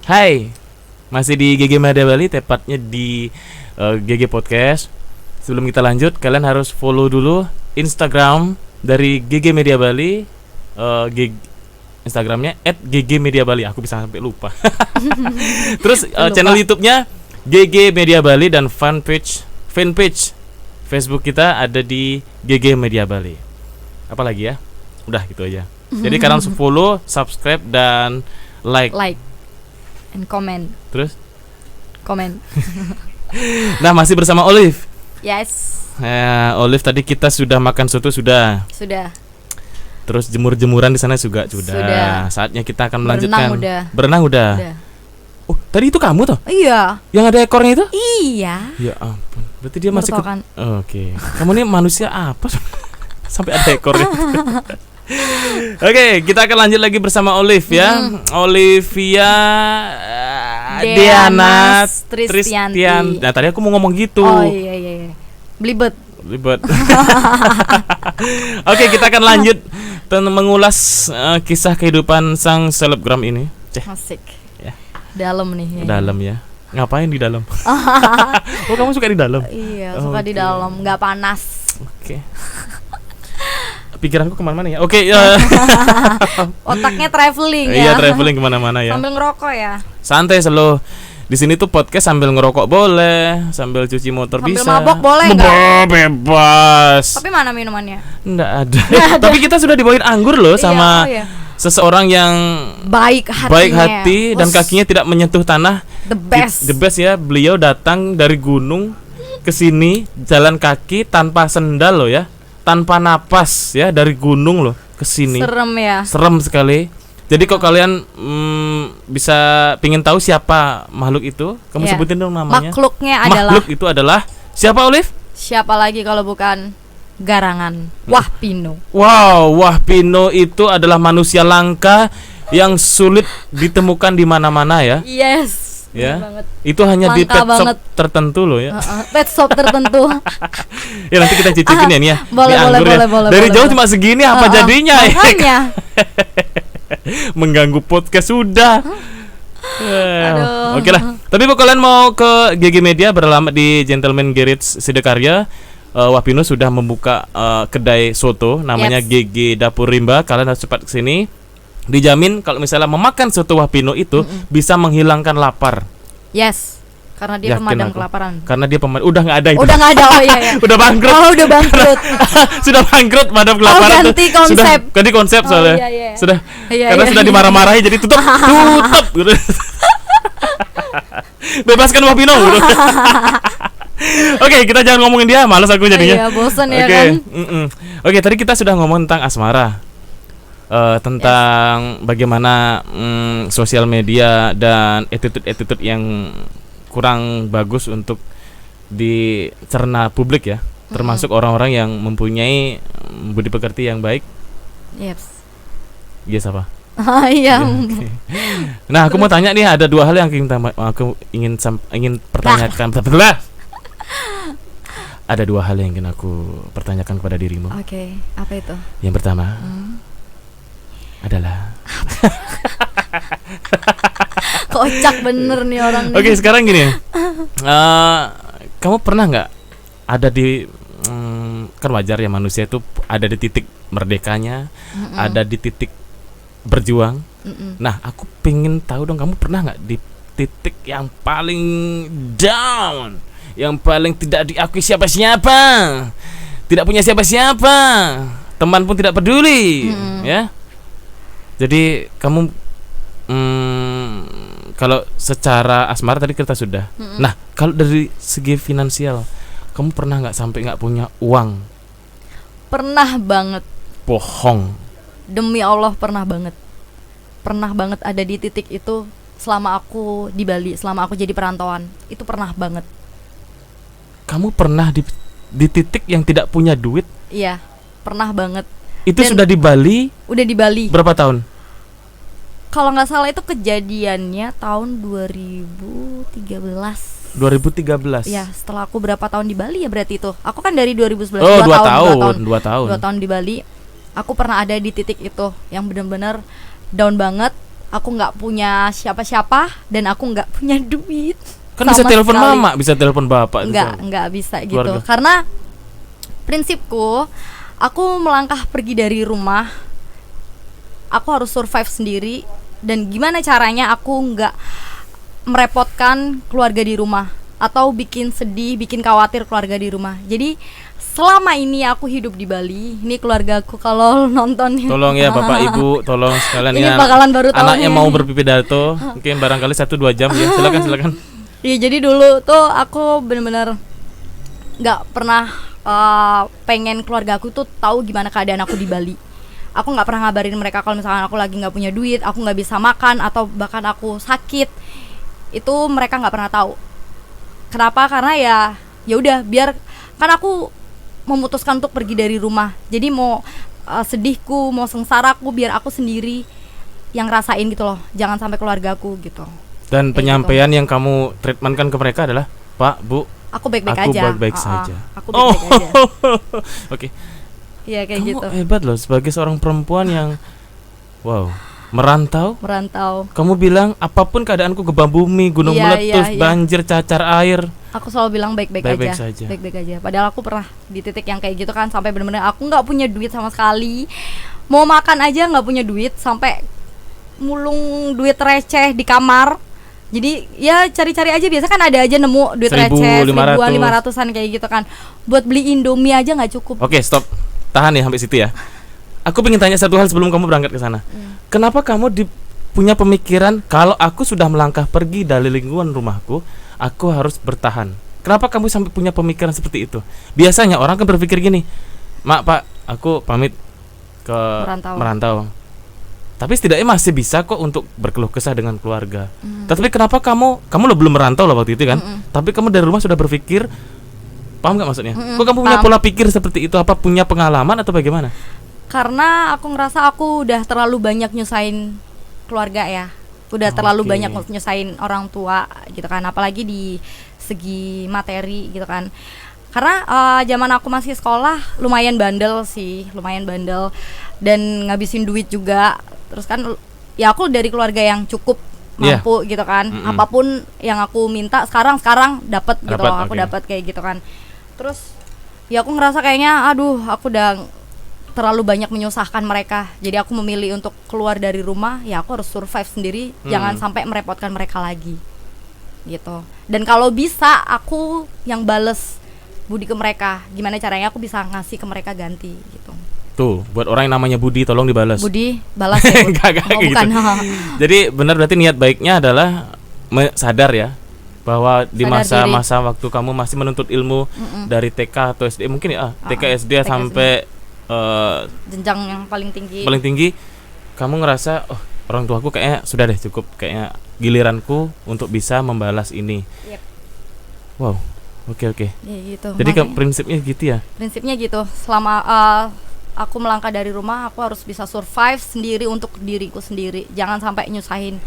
[SPEAKER 1] Hai, masih di GG Media Bali, tepatnya di GG Podcast. Sebelum kita lanjut, kalian harus follow dulu Instagram dari GG Media Bali, Instagramnya @ggmediabali. Aku bisa sampai lupa. Terus channel YouTube-nya GG Media Bali dan fanpage Facebook kita ada di GG Media Bali. Apalagi ya? Udah gitu aja. Jadi kalian harus follow, subscribe dan like
[SPEAKER 2] and comment.
[SPEAKER 1] Terus?
[SPEAKER 2] Comment.
[SPEAKER 1] Nah, masih bersama Olive.
[SPEAKER 2] Yes.
[SPEAKER 1] Olive, tadi kita sudah makan soto sudah. Terus jemur-jemuran di sana juga sudah. Saatnya kita akan melanjutkan. Berenang udah. Oh, tadi itu kamu toh?
[SPEAKER 2] Iya.
[SPEAKER 1] Yang ada ekornya itu?
[SPEAKER 2] Iya.
[SPEAKER 1] Ya ampun. Berarti dia masih Oke. Kamu ini manusia apa? Sampai ada ekornya. Oke, kita akan lanjut lagi bersama Olive ya. Olivia Diana Tristianti. Nah, tadi aku mau ngomong gitu.
[SPEAKER 2] Oh iya. Blibet.
[SPEAKER 1] Oke, kita akan lanjut mengulas kisah kehidupan sang selebgram ini.
[SPEAKER 2] Asik. Ya. Dalam nih.
[SPEAKER 1] Dalam ya. Ngapain di dalam? Oh, kamu suka di dalam?
[SPEAKER 2] Iya, suka di dalam, nggak panas.
[SPEAKER 1] Oke. pikiranku kemana-mana ya. Oke,
[SPEAKER 2] otaknya traveling ya.
[SPEAKER 1] Iya, traveling kemana-mana ya.
[SPEAKER 2] Sambil ngerokok ya.
[SPEAKER 1] Santai slow. Di sini tuh podcast sambil ngerokok boleh, sambil cuci motor
[SPEAKER 2] sambil
[SPEAKER 1] bisa.
[SPEAKER 2] Sambil mabok boleh nggak?
[SPEAKER 1] Bebas.
[SPEAKER 2] Tapi mana minumannya?
[SPEAKER 1] Nggak ada. Tapi kita sudah dibawain anggur loh sama seseorang yang baik hati dan kakinya tidak menyentuh tanah. The best ya. Beliau datang dari gunung ke sini jalan kaki tanpa sendal loh ya, tanpa napas ya, dari gunung loh ke sini.
[SPEAKER 2] Serem ya.
[SPEAKER 1] Serem sekali. Jadi kok kalian bisa pingin tahu siapa makhluk itu, kamu sebutin dong namanya. Makhluk itu adalah siapa, Olive?
[SPEAKER 2] Siapa lagi kalau bukan Garangan Wahpino.
[SPEAKER 1] Wow, Wahpino itu adalah manusia langka yang sulit ditemukan di mana-mana ya.
[SPEAKER 2] Yes.
[SPEAKER 1] Ya, itu hanya langka di pet shop tertentu loh ya.
[SPEAKER 2] Pet shop tertentu.
[SPEAKER 1] Ya nanti kita cicipin ya nih ya.
[SPEAKER 2] Boleh.
[SPEAKER 1] Dari jauh cuma segini apa jadinya
[SPEAKER 2] ya?
[SPEAKER 1] Mengganggu podcast sudah. Oke lah. Tapi kalau kalian mau ke GG Media beralamat di Gentleman Garage Sidokarya, Wahpino sudah membuka kedai soto namanya GG Dapur Rimba. Kalian harus cepat kesini. Dijamin kalau misalnya memakan soto Wahpino itu bisa menghilangkan lapar.
[SPEAKER 2] Yes. Karena dia pemadam kelaparan.
[SPEAKER 1] Karena dia udah nggak ada itu.
[SPEAKER 2] Udah nggak ada, oh iya.
[SPEAKER 1] Udah bangkrut.
[SPEAKER 2] Oh, udah bangkrut.
[SPEAKER 1] Sudah bangkrut pemadam kelaparan.
[SPEAKER 2] Ganti konsep.
[SPEAKER 1] Ganti konsep soalnya.
[SPEAKER 2] Iya.
[SPEAKER 1] Sudah. Karena sudah dimarah-marahi jadi tutup. Gitu. Bebaskan Wahpino. Gitu. Oke, kita jangan ngomongin dia, malas aku jadinya.
[SPEAKER 2] Iya, bosan ya kan.
[SPEAKER 1] Oke, tadi kita sudah ngomong tentang asmara. Tentang bagaimana sosial media dan attitude yang kurang bagus untuk dicerna publik ya, termasuk orang-orang yang mempunyai budi pekerti yang baik. Yes apa?
[SPEAKER 2] Iya.
[SPEAKER 1] Okay. Nah, aku mau tanya nih, ada dua hal yang aku ingin pertanyakan. Ada dua hal yang ingin aku pertanyakan kepada dirimu.
[SPEAKER 2] Oke, apa itu?
[SPEAKER 1] Yang pertama adalah
[SPEAKER 2] kocak bener nih orang.
[SPEAKER 1] Oke, sekarang gini. Kamu pernah nggak ada di kan wajar ya, manusia itu ada di titik merdekanya, ada di titik berjuang. Nah, aku pengen tahu dong, kamu pernah nggak di titik yang paling down, yang paling tidak diakui siapa-siapa, tidak punya siapa-siapa, teman pun tidak peduli, ya. Jadi kamu kalau secara asmara tadi kita sudah. Nah, kalau dari segi finansial, kamu pernah nggak sampai nggak punya uang?
[SPEAKER 2] Pernah banget.
[SPEAKER 1] Bohong.
[SPEAKER 2] Demi Allah pernah banget. Pernah banget ada di titik itu selama aku di Bali, selama aku jadi perantauan. Itu pernah banget.
[SPEAKER 1] Kamu pernah di titik yang tidak punya duit?
[SPEAKER 2] Iya, pernah banget.
[SPEAKER 1] Itu dan sudah di Bali?
[SPEAKER 2] Udah di Bali.
[SPEAKER 1] Berapa tahun?
[SPEAKER 2] Kalau nggak salah itu kejadiannya tahun 2013.
[SPEAKER 1] 2013.
[SPEAKER 2] Ya, setelah aku berapa tahun di Bali ya berarti itu. Aku kan dari 2011.
[SPEAKER 1] Oh, 2
[SPEAKER 2] tahun di Bali. Aku pernah ada di titik itu yang benar-benar down banget. Aku nggak punya siapa-siapa dan aku nggak punya duit.
[SPEAKER 1] Kan bisa telepon mama, bisa telepon bapak.
[SPEAKER 2] Nggak bisa gitu. Keluarga. Karena prinsipku, aku melangkah pergi dari rumah, aku harus survive sendiri. Dan gimana caranya aku nggak merepotkan keluarga di rumah atau bikin sedih, bikin khawatir keluarga di rumah. Jadi selama ini aku hidup di Bali. Ini keluargaku kalau nonton,
[SPEAKER 1] tolong ya Bapak Ibu, tolong sekalian
[SPEAKER 2] ini
[SPEAKER 1] ya.
[SPEAKER 2] Bakalan baru tahu
[SPEAKER 1] anaknya mau berpidato, mungkin barangkali 1-2 jam ya. Silakan.
[SPEAKER 2] Iya, jadi dulu tuh aku benar-benar nggak pernah pengen keluarga aku tuh tahu gimana keadaan aku di Bali. Aku nggak pernah ngabarin mereka kalau misalkan aku lagi nggak punya duit, aku nggak bisa makan atau bahkan aku sakit. Itu mereka nggak pernah tahu. Kenapa? Karena ya udah, biar kan aku memutuskan untuk pergi dari rumah. Jadi mau sedihku, mau sengsaraku, biar aku sendiri yang rasain gitu loh. Jangan sampai keluargaku gitu.
[SPEAKER 1] Dan penyampaian yang kamu treatmentkan ke mereka adalah, Pak, Bu,
[SPEAKER 2] aku baik-baik aja.
[SPEAKER 1] Aku baik-baik saja.
[SPEAKER 2] Aku baik-baik aja.
[SPEAKER 1] Oke.
[SPEAKER 2] Iya, kayak
[SPEAKER 1] kamu
[SPEAKER 2] gitu.
[SPEAKER 1] Hebat loh sebagai seorang perempuan yang merantau.
[SPEAKER 2] Kamu
[SPEAKER 1] bilang apapun keadaanku, gebah bumi, gunung meletus, banjir, cacar air,
[SPEAKER 2] Aku selalu bilang baik-baik aja. Baik-baik aja. Padahal aku pernah di titik yang kayak gitu kan, sampai benar-benar aku nggak punya duit sama sekali. Mau makan aja nggak punya duit, sampai mulung duit receh di kamar. Jadi ya cari-cari aja, biasa kan ada aja nemu duit receh 1.500-an kayak gitu kan. Buat beli Indomie aja nggak cukup.
[SPEAKER 1] Oke, stop. Tahan ya sampai situ ya. Aku pengen tanya satu hal sebelum kamu berangkat ke sana. Kenapa kamu punya pemikiran kalau aku sudah melangkah pergi dari lingkungan rumahku, aku harus bertahan? Kenapa kamu sampai punya pemikiran seperti itu? Biasanya orang kan berpikir gini, Mak, Pak, aku pamit ke merantau. Tapi setidaknya masih bisa kok untuk berkeluh kesah dengan keluarga. Tapi kenapa kamu lo belum merantau lah waktu itu kan? Tapi kamu dari rumah sudah berpikir, paham nggak maksudnya? Kok kamu punya pola pikir seperti itu? Apa punya pengalaman atau bagaimana?
[SPEAKER 2] Karena aku ngerasa aku udah terlalu banyak nyusahin keluarga ya, udah terlalu banyak nyusahin orang tua gitu kan, apalagi di segi materi gitu kan. Karena zaman aku masih sekolah lumayan bandel dan ngabisin duit juga. Terus kan ya aku dari keluarga yang cukup mampu gitu kan. Apapun yang aku minta sekarang dapat gitu loh, aku dapat kayak gitu kan. Terus ya aku ngerasa kayaknya aduh, aku udah terlalu banyak menyusahkan mereka. Jadi aku memilih untuk keluar dari rumah, ya aku harus survive sendiri, jangan sampai merepotkan mereka lagi. Gitu. Dan kalau bisa aku yang bales budi ke mereka. Gimana caranya aku bisa ngasih ke mereka ganti gitu.
[SPEAKER 1] Tuh, buat orang yang namanya Budi tolong dibalas.
[SPEAKER 2] Budi, balas ya.
[SPEAKER 1] Enggak gitu. Bukan. Jadi benar berarti niat baiknya adalah sadar ya bahwa di masa-masa waktu kamu masih menuntut ilmu dari TK atau SD mungkin ya, TK SD sampai
[SPEAKER 2] jenjang yang paling
[SPEAKER 1] tinggi, kamu ngerasa orang tuaku kayaknya sudah deh cukup, kayaknya giliranku untuk bisa membalas ini. Wow, oke.
[SPEAKER 2] Ya, gitu.
[SPEAKER 1] Jadi prinsipnya gitu ya? Prinsipnya
[SPEAKER 2] gitu. Selama aku melangkah dari rumah, aku harus bisa survive sendiri untuk diriku sendiri. Jangan sampai nyusahin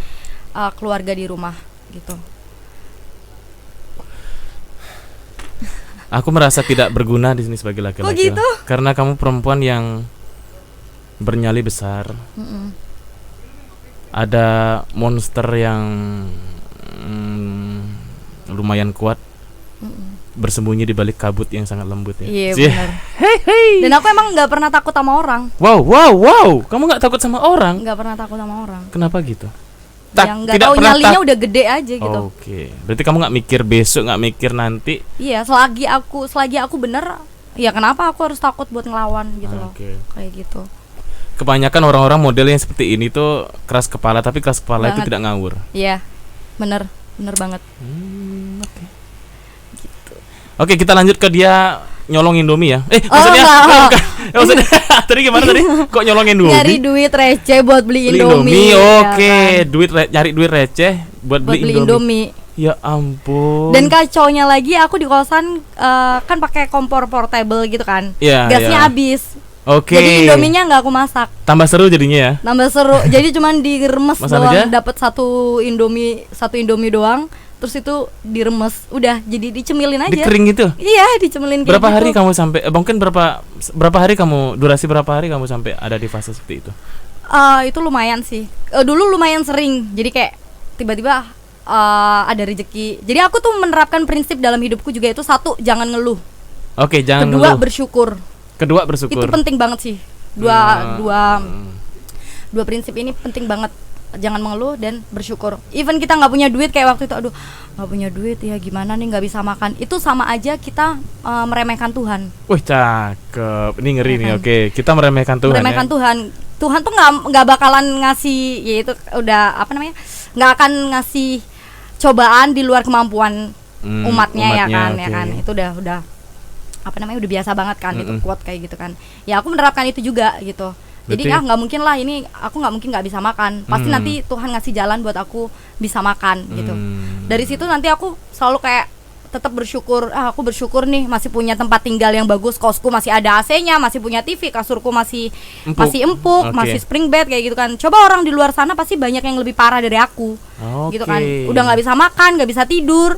[SPEAKER 2] keluarga di rumah gitu.
[SPEAKER 1] Aku merasa tidak berguna di sini sebagai laki-laki.
[SPEAKER 2] Oh gitu?
[SPEAKER 1] Karena kamu perempuan yang bernyali besar. Ada monster yang lumayan kuat bersembunyi di balik kabut yang sangat lembut ya.
[SPEAKER 2] Iya benar. Dan aku emang nggak pernah takut sama orang.
[SPEAKER 1] Wow. Kamu nggak takut sama orang?
[SPEAKER 2] Nggak pernah takut sama orang.
[SPEAKER 1] Kenapa gitu?
[SPEAKER 2] Yang nggak tahu nyalinya udah gede aja gitu.
[SPEAKER 1] Oke. Berarti kamu nggak mikir besok, nggak mikir nanti.
[SPEAKER 2] Iya, selagi aku bener, ya kenapa aku harus takut buat ngelawan gitu loh. Kayak gitu.
[SPEAKER 1] Kebanyakan orang-orang modelnya seperti ini tuh keras kepala, tapi keras kepala itu tidak ngawur.
[SPEAKER 2] Iya, bener banget.
[SPEAKER 1] Gitu. Oke, kita lanjut ke dia nyolong Indomie ya. Maksudnya tadi gimana tadi? Kok nyolong Indomie?
[SPEAKER 2] Nyari duit receh buat beli Indomie.
[SPEAKER 1] Oke, kan? Nyari duit receh buat beli Indomie. Ya ampun.
[SPEAKER 2] Dan kacaunya lagi aku di kosan kan pakai kompor portable gitu kan. Gasnya habis.
[SPEAKER 1] Oke.
[SPEAKER 2] Jadi Indominya nggak aku masak.
[SPEAKER 1] Tambah seru jadinya ya.
[SPEAKER 2] Jadi cuman diremes doang, dapat satu Indomie doang. Terus itu diremes, udah jadi dicemilin aja.
[SPEAKER 1] Dikering gitu?
[SPEAKER 2] Iya, dicemilin kayak
[SPEAKER 1] berapa hari kamu sampai mungkin berapa hari kamu kamu sampai ada di fase seperti itu?
[SPEAKER 2] Itu lumayan sih. Dulu lumayan sering. Jadi kayak tiba-tiba ada rezeki. Jadi aku tuh menerapkan prinsip dalam hidupku juga itu, satu, jangan ngeluh.
[SPEAKER 1] Oke, jangan
[SPEAKER 2] ngeluh. Kedua, bersyukur. Itu penting banget sih. Dua prinsip ini penting banget. Jangan mengeluh dan bersyukur. Even kita nggak punya duit kayak waktu itu, aduh nggak punya duit ya gimana nih, nggak bisa makan. Itu sama aja kita meremehkan Tuhan.
[SPEAKER 1] Wih, cakep. Ini ngeri nih. Oke, kita meremehkan Tuhan.
[SPEAKER 2] Tuhan tuh nggak bakalan ngasih, ya itu udah nggak akan ngasih cobaan di luar kemampuan umatnya ya kan. Itu udah udah biasa banget kan. Itu quote kayak gitu kan. Ya aku menerapkan itu juga gitu. Jadi nggak mungkin lah, ini aku nggak mungkin nggak bisa makan. Pasti nanti Tuhan ngasih jalan buat aku bisa makan gitu. Dari situ nanti aku selalu kayak tetap bersyukur. Aku bersyukur nih masih punya tempat tinggal yang bagus, kosku masih ada AC-nya, masih punya TV, kasurku masih empuk, masih spring bed kayak gitu kan. Coba orang di luar sana pasti banyak yang lebih parah dari aku. Gitu kan. Udah nggak bisa makan, nggak bisa tidur.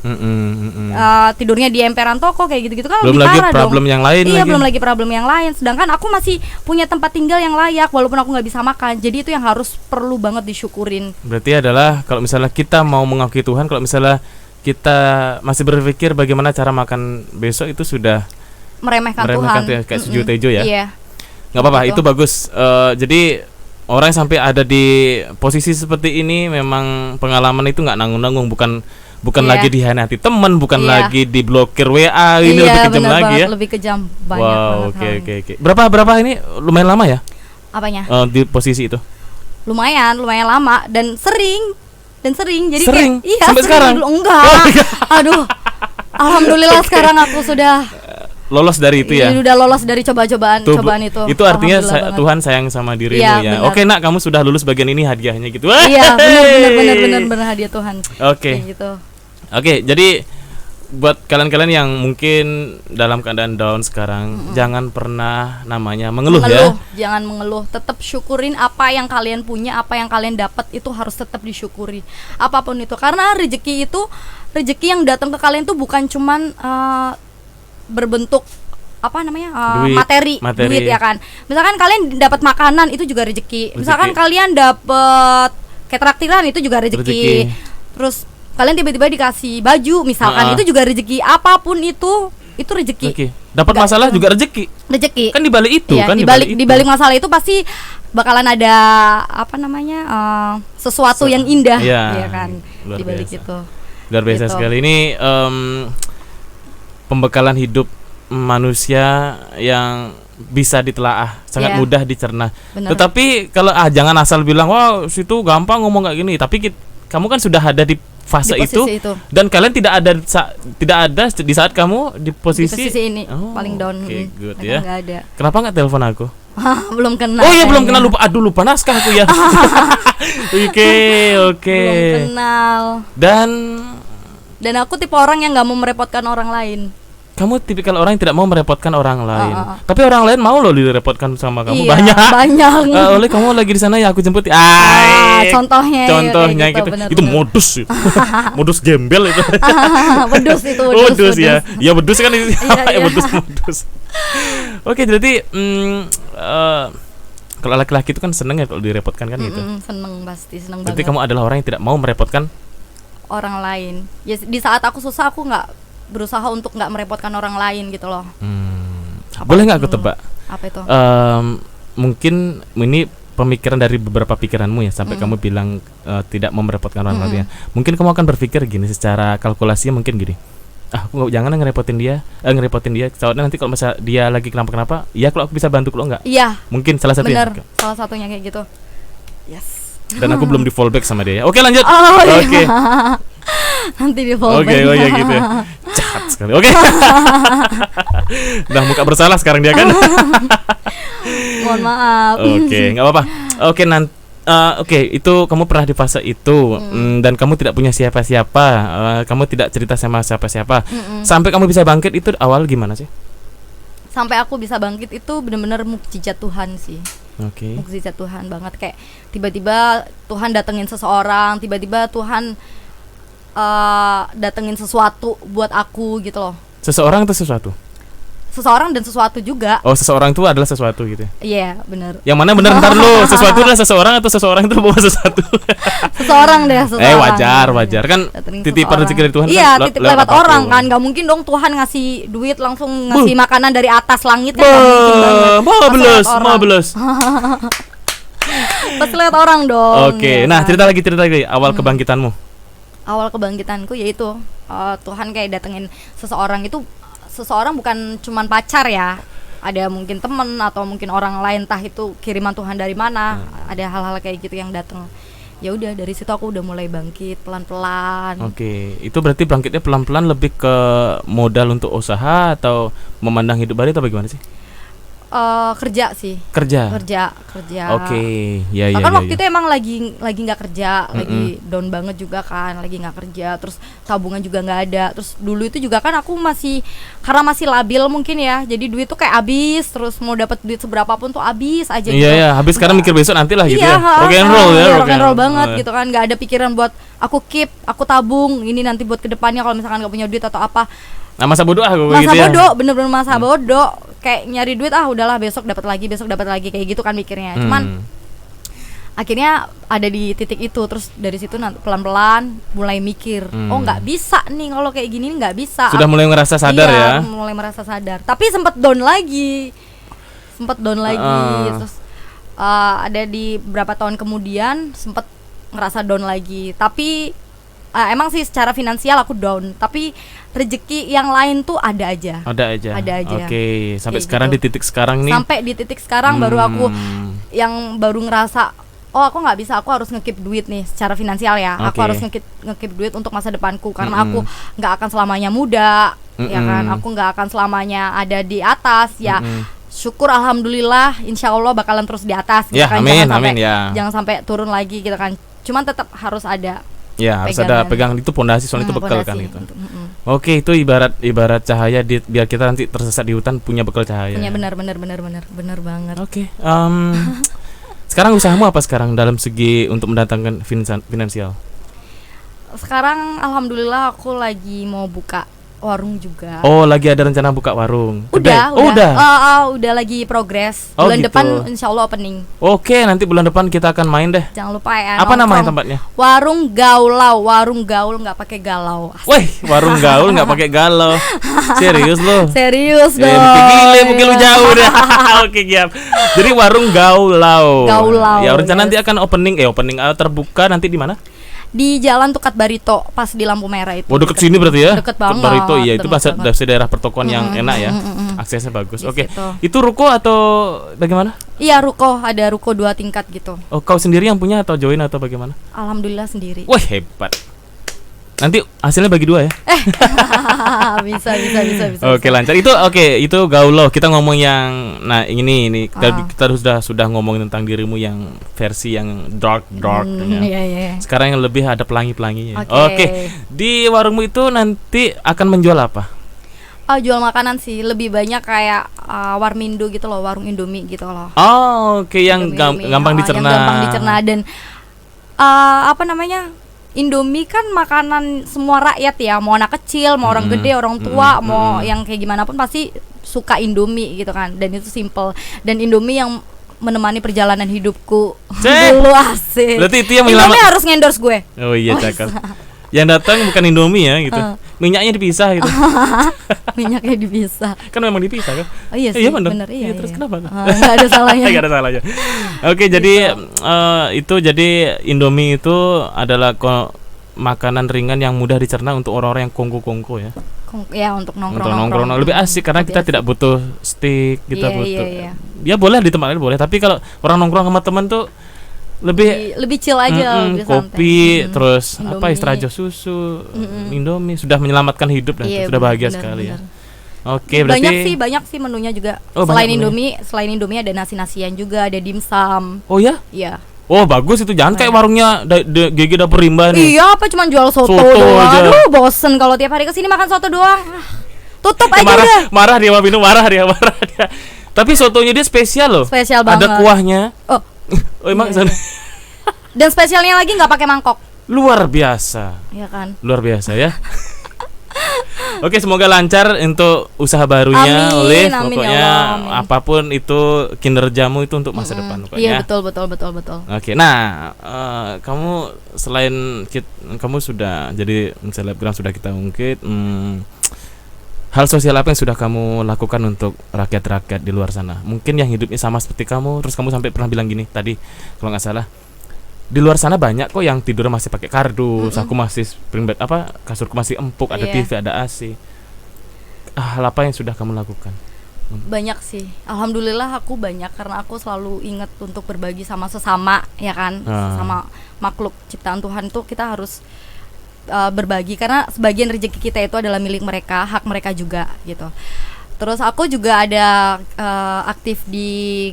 [SPEAKER 2] Tidurnya di emperan toko kayak gitu-gitu kan,
[SPEAKER 1] belum
[SPEAKER 2] lebih parah
[SPEAKER 1] lagi problem
[SPEAKER 2] dong.
[SPEAKER 1] Yang lain.
[SPEAKER 2] Iya, belum lagi problem yang lain. Sedangkan aku masih punya tempat tinggal yang layak walaupun aku nggak bisa makan. Jadi itu yang harus perlu banget disyukurin.
[SPEAKER 1] Berarti adalah kalau misalnya kita mau mengakui Tuhan, kalau misalnya kita masih berpikir bagaimana cara makan besok itu sudah
[SPEAKER 2] meremehkan Tuhan
[SPEAKER 1] ya, kayak Sujiwo Tejo ya.
[SPEAKER 2] Iya.
[SPEAKER 1] Nggak apa-apa, itu bagus. Jadi orang yang sampai ada di posisi seperti ini memang pengalaman itu nggak nanggung-nanggung, bukan lagi dihianati teman, bukan lagi diblokir WA, ini lebih kejam lagi
[SPEAKER 2] banget,
[SPEAKER 1] ya.
[SPEAKER 2] Lebih kejam banyak banget.
[SPEAKER 1] Oke. Berapa ini lumayan lama ya?
[SPEAKER 2] Apanya?
[SPEAKER 1] Di posisi itu.
[SPEAKER 2] Lumayan lama dan sering. Jadi
[SPEAKER 1] sering?
[SPEAKER 2] Kayak iya,
[SPEAKER 1] sampai
[SPEAKER 2] sering
[SPEAKER 1] sekarang.
[SPEAKER 2] Dulu, enggak. Aduh. Alhamdulillah sekarang aku sudah
[SPEAKER 1] lolos dari itu ya.
[SPEAKER 2] Udah lolos dari cobaan itu.
[SPEAKER 1] Itu artinya Tuhan sayang sama dirimu ya. Oke, Nak, kamu sudah lulus bagian ini hadiahnya gitu.
[SPEAKER 2] Iya, benar hadiah Tuhan.
[SPEAKER 1] Oke.
[SPEAKER 2] Gitu.
[SPEAKER 1] Oke, jadi buat kalian-kalian yang mungkin dalam keadaan down sekarang, jangan pernah namanya mengeluh ya.
[SPEAKER 2] Jangan mengeluh, tetap syukurin apa yang kalian punya, apa yang kalian dapat itu harus tetap disyukuri. Apapun itu, karena rezeki yang datang ke kalian tuh bukan cuman berbentuk apa namanya materi duit ya kan. Misalkan kalian dapat makanan itu juga rezeki. Misalkan kalian dapat kayak traktiran itu juga rezeki. Terus kalian tiba-tiba dikasih baju misalkan itu juga rezeki. Apapun itu rezeki.
[SPEAKER 1] Dapat masalah juga rezeki. Kan di balik itu kan
[SPEAKER 2] di balik masalah itu pasti bakalan ada apa namanya sesuatu yang indah ya kan di balik itu.
[SPEAKER 1] Luar biasa sekali ini pembekalan hidup manusia yang bisa ditelaah, sangat mudah dicerna. Bener. Tetapi kalau jangan asal bilang wah situ gampang ngomong kayak gini, tapi kamu kan sudah ada di fase itu dan kalian tidak ada di saat kamu di posisi
[SPEAKER 2] ini paling down.
[SPEAKER 1] Good ya.
[SPEAKER 2] Gak ada.
[SPEAKER 1] Kenapa nggak telepon aku?
[SPEAKER 2] Belum kenal.
[SPEAKER 1] Oh iya belum kenal, lupa naskah aku ya. Oke.
[SPEAKER 2] Belum kenal. Dan aku tipe orang yang nggak mau merepotkan orang lain.
[SPEAKER 1] Kamu tipikal orang yang tidak mau merepotkan orang lain. Tapi orang lain mau loh direpotkan sama kamu. Banyak. Oleh kamu lagi di sana ya aku jemput.
[SPEAKER 2] Contohnya
[SPEAKER 1] gitu. Itu modus. Modus gembel itu.
[SPEAKER 2] Modus
[SPEAKER 1] ya. Ya modus kan itu. Modus. Oke, jadi kalau laki-laki itu kan seneng ya kalau direpotkan kan gitu.
[SPEAKER 2] Seneng banget.
[SPEAKER 1] Berarti kamu adalah orang yang tidak mau merepotkan
[SPEAKER 2] orang lain. Ya di saat aku susah aku nggak berusaha untuk nggak merepotkan orang lain gitu loh.
[SPEAKER 1] Boleh nggak aku tebak?
[SPEAKER 2] Apa itu?
[SPEAKER 1] Mungkin ini pemikiran dari beberapa pikiranmu ya sampai kamu bilang tidak mau merepotkan orang lain. Mungkin kamu akan berpikir gini secara kalkulasinya mungkin gini. Aku jangan ngerepotin dia. Soalnya nanti kalau misalnya dia lagi kenapa-kenapa, ya kalau aku bisa bantu kalau enggak.
[SPEAKER 2] Iya.
[SPEAKER 1] Mungkin salah satunya.
[SPEAKER 2] Bener, salah satunya kayak gitu. Yes.
[SPEAKER 1] Dan aku belum di fallback sama dia ya. Oke, lanjut.
[SPEAKER 2] Oke. Nanti di fallback.
[SPEAKER 1] Oke, gitu ya. Jahat sekali. Oke. Udah muka bersalah sekarang dia kan.
[SPEAKER 2] Mohon maaf.
[SPEAKER 1] Oke, enggak apa-apa. Oke, Oke, itu kamu pernah di fase itu dan kamu tidak punya siapa-siapa, kamu tidak cerita sama siapa-siapa. Sampai kamu bisa bangkit itu awal gimana sih?
[SPEAKER 2] Sampai aku bisa bangkit itu benar-benar mukjizat Tuhan sih.
[SPEAKER 1] Oke.
[SPEAKER 2] Mukjizat Tuhan banget, kayak tiba-tiba Tuhan datengin seseorang, tiba-tiba Tuhan datengin sesuatu buat aku gitu loh.
[SPEAKER 1] Seseorang atau sesuatu?
[SPEAKER 2] Seseorang dan sesuatu juga.
[SPEAKER 1] Oh, seseorang itu adalah sesuatu gitu.
[SPEAKER 2] Iya, benar.
[SPEAKER 1] Yang mana benar ntar lu, sesuatu adalah seseorang atau seseorang itu bawa sesuatu?
[SPEAKER 2] Seseorang deh, seseorang.
[SPEAKER 1] Wajar kan titipan rezeki dari Tuhan.
[SPEAKER 2] Iya, kan titip lewat orang kan. Gak mungkin dong Tuhan ngasih duit langsung ngasih makanan dari atas langit kan.
[SPEAKER 1] Marvelous.
[SPEAKER 2] Pasti lewat orang dong.
[SPEAKER 1] Oke, nah cerita lagi awal kebangkitanmu.
[SPEAKER 2] Awal kebangkitanku yaitu Tuhan kayak datengin seseorang itu. Seseorang bukan cuman pacar ya, ada mungkin temen atau mungkin orang lain, entah itu kiriman Tuhan dari mana. Ada hal-hal kayak gitu yang datang. Ya udah dari situ aku udah mulai bangkit pelan-pelan. Oke,
[SPEAKER 1] itu berarti bangkitnya pelan-pelan lebih ke modal untuk usaha atau memandang hidup baru atau bagaimana sih?
[SPEAKER 2] Kerja sih.
[SPEAKER 1] Kerja. Oke, ya.
[SPEAKER 2] Kan waktu itu emang lagi nggak kerja, lagi down banget juga kan, lagi nggak kerja, terus tabungan juga nggak ada, terus dulu itu juga kan aku karena masih labil mungkin ya, jadi duit tuh kayak habis, terus mau dapat duit seberapa pun tuh habis aja.
[SPEAKER 1] Iya, habis sekarang mikir besok nanti lah gitu ya. Rock
[SPEAKER 2] and roll banget gitu kan, nggak ada pikiran buat aku keep, aku tabung, ini nanti buat kedepannya kalau misalkan nggak punya duit atau apa.
[SPEAKER 1] Nah, masa bodoh
[SPEAKER 2] bener-bener masa bodoh, kayak nyari duit udahlah besok dapat lagi kayak gitu kan mikirnya. Cuman akhirnya ada di titik itu. Terus dari situ pelan-pelan mulai mikir, oh nggak bisa nih kalau kayak gini, nggak bisa.
[SPEAKER 1] Sudah mulai ngerasa sadar ya?
[SPEAKER 2] Mulai merasa sadar. Tapi sempat down lagi. Terus ada di beberapa tahun kemudian sempat ngerasa down lagi. Tapi emang sih secara finansial aku down, tapi rezeki yang lain tuh ada aja. Oke, sampai sekarang gitu. Di titik sekarang nih. Sampai di titik sekarang baru aku yang baru ngerasa, oh aku nggak bisa, aku harus nge-keep duit nih secara finansial ya. Aku harus nge-keep duit untuk masa depanku, karena aku nggak akan selamanya muda, ya kan. Aku nggak akan selamanya ada di atas ya. Syukur alhamdulillah, insya Allah bakalan terus di atas.
[SPEAKER 1] Ya, kan? Amin,
[SPEAKER 2] jangan sampai turun lagi gitu kan. Cuman tetap harus ada.
[SPEAKER 1] Ya, harus ada pegang itu pondasi, soalnya itu bekal kan gitu. Oke, itu ibarat cahaya biar kita nanti tersesat di hutan punya bekal cahaya.
[SPEAKER 2] Punya benar banget.
[SPEAKER 1] Oke. Sekarang usahamu apa sekarang dalam segi untuk mendatangkan finansial?
[SPEAKER 2] Sekarang alhamdulillah aku lagi mau buka warung juga.
[SPEAKER 1] Oh, lagi ada rencana buka warung?
[SPEAKER 2] Udah lagi progres. Bulan depan insya Allah opening.
[SPEAKER 1] Oke, nanti bulan depan kita akan main deh.
[SPEAKER 2] Jangan lupa ya.
[SPEAKER 1] Apa namanya tempatnya?
[SPEAKER 2] Warung gaul nggak pakai galau.
[SPEAKER 1] Wih, warung gaul nggak pakai galau. Serius lo?
[SPEAKER 2] Serius dong.
[SPEAKER 1] Mungkin lu jauh dah. Oke, siap. Jadi warung gaulau. Ya, rencana nanti akan opening terbuka nanti di mana?
[SPEAKER 2] Di Jalan Tukat Barito, pas di lampu merah itu.
[SPEAKER 1] Oh, deket sini berarti ya?
[SPEAKER 2] Deket banget.
[SPEAKER 1] Barito, iya, itu pas daerah pertokoan yang enak ya. Aksesnya bagus. Oke. Itu ruko atau bagaimana?
[SPEAKER 2] Iya, ruko, ada ruko 2 tingkat gitu.
[SPEAKER 1] Oh, kau sendiri yang punya atau join atau bagaimana?
[SPEAKER 2] Alhamdulillah sendiri.
[SPEAKER 1] Wah, hebat. Nanti hasilnya bagi 2 ya?
[SPEAKER 2] Bisa.
[SPEAKER 1] Oke, lancar. Itu gaulo. Kita ngomong yang ini kita sudah ngomongin tentang dirimu yang versi yang dark ya.
[SPEAKER 2] Iya.
[SPEAKER 1] Sekarang yang lebih ada pelangi-pelanginya. Oke. Di warungmu itu nanti akan menjual apa?
[SPEAKER 2] Jual makanan sih, lebih banyak kayak warmindo gitu loh, warung Indomie gitu loh.
[SPEAKER 1] Oh, oke, yang gampang dicerna.
[SPEAKER 2] Yang gampang dicerna dan Indomie kan makanan semua rakyat ya, mau anak kecil, mau orang gede, orang tua, mau yang kayak gimana pun pasti suka Indomie gitu kan. Dan itu simple. Dan Indomie yang menemani perjalanan hidupku dulu asik.
[SPEAKER 1] Berarti itu yang
[SPEAKER 2] Indomie harus ngendorse gue.
[SPEAKER 1] Oh iya, cakep. Yang datang bukan Indomie ya gitu. Minyaknya dipisah gitu.
[SPEAKER 2] Minyaknya dipisah.
[SPEAKER 1] Kan memang dipisah kan?
[SPEAKER 2] Oh iya sih, bener. Iya,
[SPEAKER 1] terus kenapa?
[SPEAKER 2] Enggak ada salahnya.
[SPEAKER 1] Enggak ada salahnya. Oke, jadi jadi Indomie itu adalah makanan ringan yang mudah dicerna untuk orang-orang yang kongko ya.
[SPEAKER 2] Ya, untuk nongkrong.
[SPEAKER 1] Lebih asik karena kita tidak butuh stick, kita butuh. Iya. Ya boleh di tempat lain boleh, tapi kalau orang nongkrong sama teman tuh lebih chill aja, lebih
[SPEAKER 2] kopi,
[SPEAKER 1] terus Indomie. Extra jos susu, Indomie sudah menyelamatkan hidup dan sudah bahagia sekali ya. Oke, berarti
[SPEAKER 2] banyak sih menunya juga. Selain Indomie ada nasi-nasian juga, ada dimsum.
[SPEAKER 1] Oh ya?
[SPEAKER 2] Iya.
[SPEAKER 1] Oh, bagus itu. Jangan kayak warungnya GG Dapur Rimba nih.
[SPEAKER 2] Iya, apa cuma jual soto doang.
[SPEAKER 1] Aja.
[SPEAKER 2] Aduh, bosen kalau tiap hari kesini makan soto doang. Tutup aja udah.
[SPEAKER 1] Marah dia. Tapi sotonya dia spesial loh.
[SPEAKER 2] Spesial banget.
[SPEAKER 1] Ada kuahnya. Oh, emang
[SPEAKER 2] iya. Dan spesialnya lagi nggak pakai mangkok.
[SPEAKER 1] Luar biasa.
[SPEAKER 2] Iya kan?
[SPEAKER 1] Luar biasa ya. Oke, semoga lancar untuk usaha barunya, Olive. Pokoknya apapun itu kinerjamu itu untuk masa depan.
[SPEAKER 2] Iya, betul.
[SPEAKER 1] Oke, nah kamu selain kamu sudah jadi selebgram, sudah kita ungkit. Hal sosial apa yang sudah kamu lakukan untuk rakyat-rakyat di luar sana? Mungkin yang hidupnya sama seperti kamu, terus kamu sampai pernah bilang gini tadi, kalau nggak salah, di luar sana banyak kok yang tidur masih pakai kardus, aku masih spring bed, kasurku masih empuk, ada TV, ada AC. Hal apa yang sudah kamu lakukan?
[SPEAKER 2] Banyak sih, alhamdulillah aku banyak karena aku selalu ingat untuk berbagi sama sesama, ya kan, sama makhluk ciptaan Tuhan tuh kita harus berbagi karena sebagian rezeki kita itu adalah milik mereka, hak mereka juga gitu. Terus aku juga ada aktif di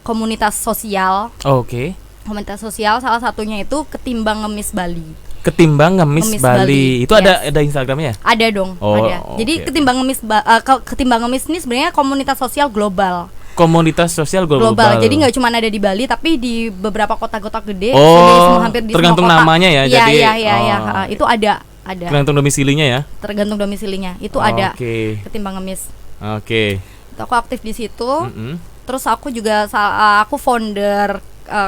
[SPEAKER 2] komunitas sosial.
[SPEAKER 1] Oke.
[SPEAKER 2] Komunitas sosial salah satunya itu Ketimbang Ngemis Bali.
[SPEAKER 1] Ketimbang Ngemis Bali. Itu ada Instagramnya?
[SPEAKER 2] Ada dong, ada. Jadi Ketimbang Ngemis ini sebenarnya komunitas sosial global.
[SPEAKER 1] Komunitas sosial global.
[SPEAKER 2] Jadi nggak cuma ada di Bali tapi di beberapa kota-kota gede.
[SPEAKER 1] Hampir
[SPEAKER 2] di
[SPEAKER 1] tergantung
[SPEAKER 2] semua kota.
[SPEAKER 1] Namanya ya.
[SPEAKER 2] Iya. Itu ada.
[SPEAKER 1] Tergantung domisilinya ya.
[SPEAKER 2] Tergantung domisilinya. Itu ada. Ketimbang Ngemis.
[SPEAKER 1] Oke.
[SPEAKER 2] Aku aktif di situ. Terus aku juga aku founder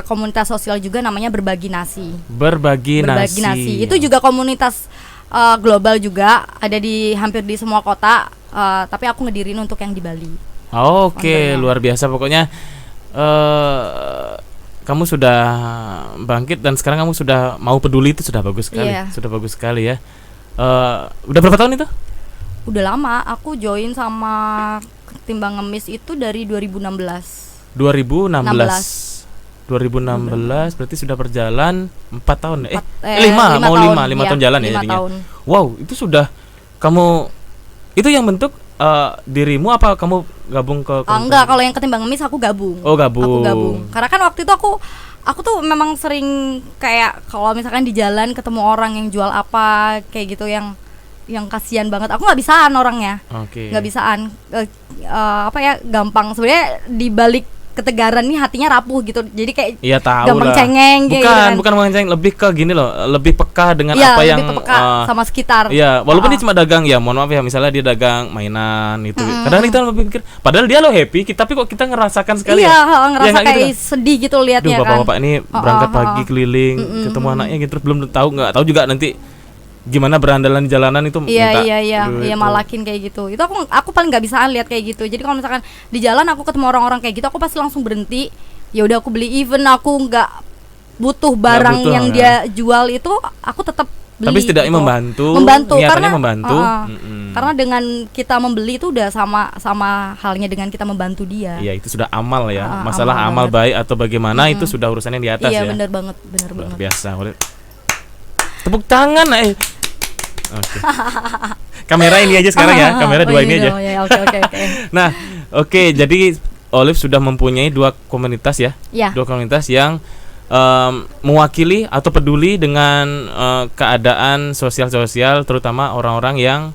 [SPEAKER 2] komunitas sosial juga namanya Berbagi Nasi.
[SPEAKER 1] Berbagi Nasi.
[SPEAKER 2] Itu juga komunitas global juga, ada di hampir di semua kota, tapi aku ngedirin untuk yang di Bali.
[SPEAKER 1] Oke, luar biasa pokoknya. Kamu sudah bangkit dan sekarang kamu sudah mau peduli, itu sudah bagus sekali. Sudah bagus sekali ya. Udah berapa tahun itu?
[SPEAKER 2] Udah lama, aku join sama Ketimbang Ngemis itu dari 2016.
[SPEAKER 1] 2016 berarti sudah berjalan 4 tahun 5 tahun jalan ya jadinya. Wow, itu sudah kamu itu yang bentuk dirimu apa kamu gabung ke
[SPEAKER 2] enggak, kalau yang Ketimbang Ngemis aku gabung.
[SPEAKER 1] Oh, gabung.
[SPEAKER 2] Aku gabung. Karena kan waktu itu aku tuh memang sering kayak kalau misalkan di jalan ketemu orang yang jual apa kayak gitu yang kasihan banget. Aku nggak bisaan orangnya. Nggak bisaan. Gampang sebenarnya di balik ketegaran nih hatinya rapuh gitu. Jadi kayak gampang cengeng gitu kan.
[SPEAKER 1] Bukan cengeng, lebih ke gini loh, lebih peka dengan apa yang
[SPEAKER 2] sama sekitar.
[SPEAKER 1] Iya, walaupun dia cuma dagang ya, mohon maaf ya, misalnya dia dagang mainan itu. Kadang kita lebih pikir, padahal dia lo happy, tapi kok kita ngerasakan sekali
[SPEAKER 2] ngerasa kayak gitu sedih gitu liatnya kan.
[SPEAKER 1] Bapak-bapak ini berangkat pagi keliling, ketemu anaknya gitu, belum nggak tahu juga nanti gimana berandalan di jalanan itu.
[SPEAKER 2] Iya, malakin kayak gitu. Itu aku paling nggak bisa lihat kayak gitu. Jadi kalau misalkan di jalan aku ketemu orang-orang kayak gitu, aku pasti langsung berhenti. Ya udah aku beli, even aku nggak butuh barang yang dia jual itu, aku tetap beli.
[SPEAKER 1] Tapi setidaknya
[SPEAKER 2] gitu.
[SPEAKER 1] membantu
[SPEAKER 2] karena
[SPEAKER 1] membantu.
[SPEAKER 2] Karena dengan kita membeli itu udah sama halnya dengan kita membantu dia.
[SPEAKER 1] Iya, itu sudah amal ya. Masalah amal baik atau bagaimana itu sudah urusannya di atas ya.
[SPEAKER 2] Iya, benar banget.
[SPEAKER 1] Biasa. Tepuk tangan. Oke. Kamera ini aja sekarang ya, kamera dua ini aja.
[SPEAKER 2] Oke.
[SPEAKER 1] Nah, jadi Olive sudah mempunyai 2 komunitas ya. 2 komunitas yang mewakili atau peduli dengan keadaan sosial terutama orang-orang yang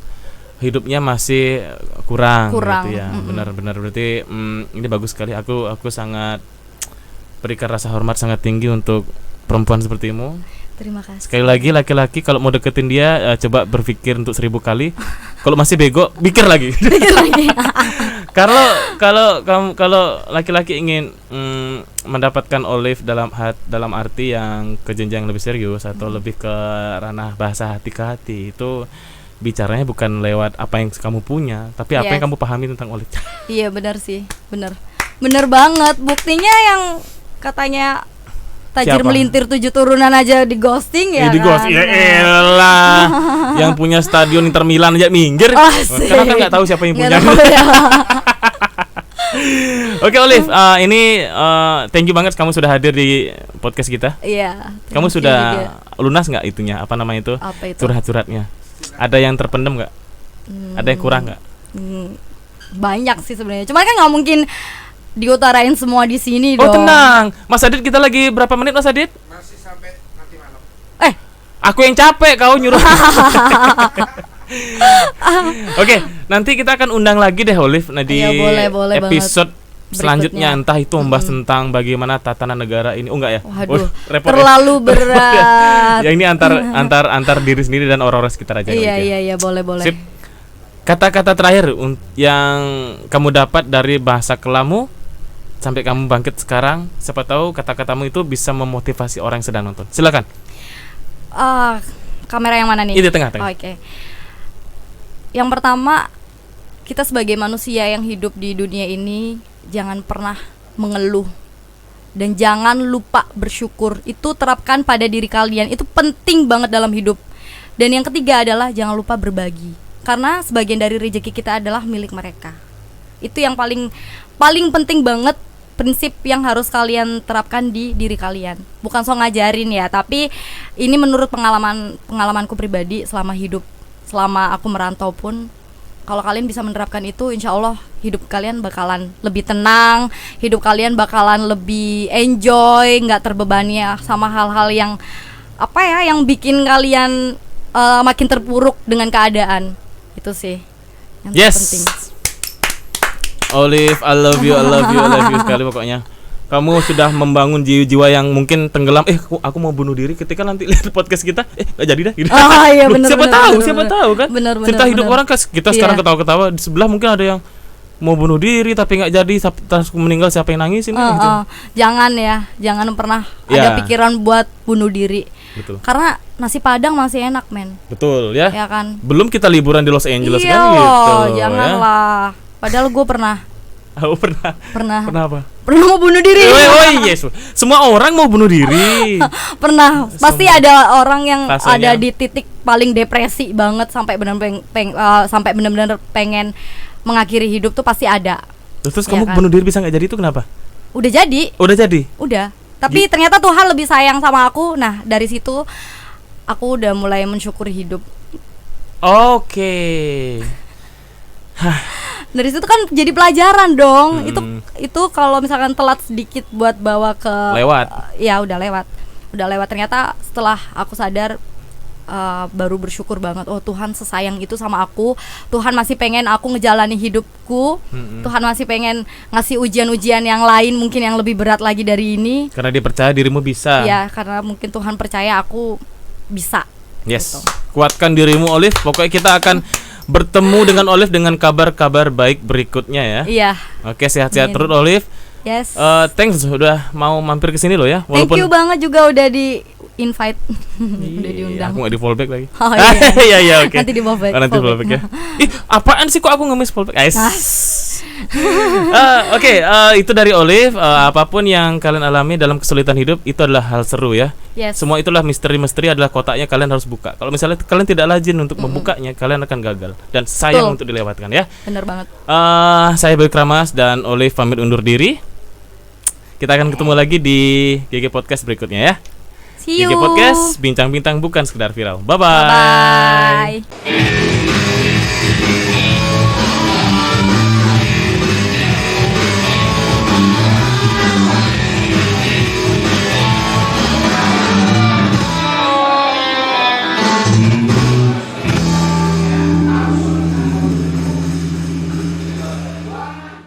[SPEAKER 1] hidupnya masih kurang. Gitu ya. Benar-benar berarti ini bagus sekali. Aku sangat berikan rasa hormat sangat tinggi untuk perempuan sepertimu.
[SPEAKER 2] Terima kasih.
[SPEAKER 1] Sekali lagi, laki-laki kalau mau deketin dia coba berpikir untuk 1000 kali. Kalau masih bego, pikir lagi. Kalau laki-laki ingin mendapatkan Olive dalam arti yang ke jenjang lebih serius atau lebih ke ranah bahasa hati ke hati, itu bicaranya bukan lewat apa yang kamu punya, tapi apa yang kamu pahami tentang Olive.
[SPEAKER 2] Iya, benar sih, benar banget. Buktinya yang katanya tajir melintir 7 turunan aja di ghosting ya.
[SPEAKER 1] Di ghosting ya elah. Yang punya stadion Inter Milan aja minggir. Karena kan nggak tahu siapa yang punya. Oke, Olive, ini thank you banget kamu sudah hadir di podcast kita.
[SPEAKER 2] Iya.
[SPEAKER 1] Kamu sudah lunas nggak itunya? Apa namanya itu? Curhat-curhatnya. Ada yang terpendam nggak? Ada yang kurang nggak?
[SPEAKER 2] Banyak sih sebenarnya. Cuman kan nggak mungkin diutarain semua di sini dong.
[SPEAKER 1] Oh, tenang, Mas Adit, kita lagi berapa menit, Mas Adit?
[SPEAKER 3] Masih sampai nanti malam.
[SPEAKER 1] Aku yang capek, kau nyuruh. Oke, nanti kita akan undang lagi deh Olive di episode selanjutnya, entah itu membahas tentang bagaimana tatanan negara ini. Enggak ya?
[SPEAKER 2] Waduh, terlalu berat.
[SPEAKER 1] Ya ini antar diri sendiri dan orang-orang sekitar aja.
[SPEAKER 2] Iya, boleh.
[SPEAKER 1] Sip. Kata-kata terakhir yang kamu dapat dari bahasa kelamu sampai kamu bangkit sekarang, siapa tahu kata-katamu itu bisa memotivasi orang yang sedang nonton. Silakan.
[SPEAKER 2] Kamera yang mana nih?
[SPEAKER 1] Di tengah.
[SPEAKER 2] Oke. Yang pertama, kita sebagai manusia yang hidup di dunia ini jangan pernah mengeluh dan jangan lupa bersyukur. Itu terapkan pada diri kalian. Itu penting banget dalam hidup. Dan yang ketiga adalah jangan lupa berbagi. Karena sebagian dari rezeki kita adalah milik mereka. Itu yang paling penting banget, prinsip yang harus kalian terapkan di diri kalian. Bukan so ngajarin ya, tapi ini menurut pengalamanku pribadi selama hidup, selama aku merantau pun, kalau kalian bisa menerapkan itu, insya Allah hidup kalian bakalan lebih tenang, hidup kalian bakalan lebih enjoy, nggak terbebani sama hal-hal yang yang bikin kalian makin terpuruk dengan keadaan. Itu sih yang penting.
[SPEAKER 1] Olive, I love you sekali pokoknya. Kamu sudah membangun jiwa yang mungkin tenggelam. Aku mau bunuh diri ketika nanti lihat podcast kita. Gak jadi dah. Gitu.
[SPEAKER 2] Iya,
[SPEAKER 1] siapa tahu kan.
[SPEAKER 2] Bener,
[SPEAKER 1] cerita hidup orang kan kita sekarang ketawa-ketawa, di sebelah mungkin ada yang mau bunuh diri tapi nggak jadi, terus meninggal siapa yang nangisin gitu.
[SPEAKER 2] Jangan pernah ada pikiran buat bunuh diri.
[SPEAKER 1] Betul.
[SPEAKER 2] Karena nasi Padang masih enak, men.
[SPEAKER 1] Betul ya.
[SPEAKER 2] Ya kan.
[SPEAKER 1] Belum kita liburan di Los Angeles
[SPEAKER 2] iya,
[SPEAKER 1] kan gitu.
[SPEAKER 2] Janganlah. Ya. Padahal gue pernah.
[SPEAKER 1] Aku pernah.
[SPEAKER 2] Pernah
[SPEAKER 1] apa?
[SPEAKER 2] Pernah mau bunuh diri.
[SPEAKER 1] Yes. Semua orang mau bunuh diri.
[SPEAKER 2] Pernah. Pasti ada orang yang
[SPEAKER 1] rasanya,
[SPEAKER 2] ada di titik paling depresi banget sampai benar-benar pengen mengakhiri hidup tuh pasti ada.
[SPEAKER 1] Terus kamu kan? Bunuh diri bisa nggak jadi itu kenapa?
[SPEAKER 2] Udah jadi. Udah. Tapi ternyata Tuhan lebih sayang sama aku. Nah dari situ aku udah mulai mensyukuri hidup.
[SPEAKER 1] Oke.
[SPEAKER 2] Dari situ kan jadi pelajaran dong. Itu kalau misalkan telat sedikit buat bawa ke ya udah lewat. Ternyata setelah aku sadar baru bersyukur banget. Oh Tuhan sesayang itu sama aku. Tuhan masih pengen aku ngejalani hidupku. Tuhan masih pengen ngasih ujian-ujian yang lain, mungkin yang lebih berat lagi dari ini.
[SPEAKER 1] Karena dia percaya dirimu bisa.
[SPEAKER 2] Ya karena mungkin Tuhan percaya aku bisa.
[SPEAKER 1] Yes
[SPEAKER 2] gitu.
[SPEAKER 1] Kuatkan dirimu Olive. Pokoknya kita akan bertemu dengan Olive dengan kabar-kabar baik berikutnya ya.
[SPEAKER 2] Iya.
[SPEAKER 1] Oke, sehat-sehat terus Olive.
[SPEAKER 2] Yes.
[SPEAKER 1] Thanks udah mau mampir ke sini loh ya.
[SPEAKER 2] Thank you banget juga udah di invite. Udah diundang.
[SPEAKER 1] Aku nggak di fallback lagi.
[SPEAKER 2] Oh iya.
[SPEAKER 1] Iya oke.
[SPEAKER 2] Nanti di fallback.
[SPEAKER 1] Nanti fallback ya. Ih, apaan sih kok aku nge-miss fallback? Oke, itu dari Olive. Apapun yang kalian alami dalam kesulitan hidup itu adalah hal seru ya.
[SPEAKER 2] Yes.
[SPEAKER 1] Semua itulah misteri-misteri adalah kotaknya, kalian harus buka. Kalau misalnya kalian tidak rajin untuk membukanya, kalian akan gagal dan sayang untuk dilewatkan ya.
[SPEAKER 2] Benar banget.
[SPEAKER 1] Saya Boy Kramas dan Olive pamit undur diri. Kita akan ketemu lagi di GG Podcast berikutnya ya.
[SPEAKER 2] See you.
[SPEAKER 1] GG Podcast, bincang-bincang bukan sekedar viral. Bye-bye.
[SPEAKER 2] Bye.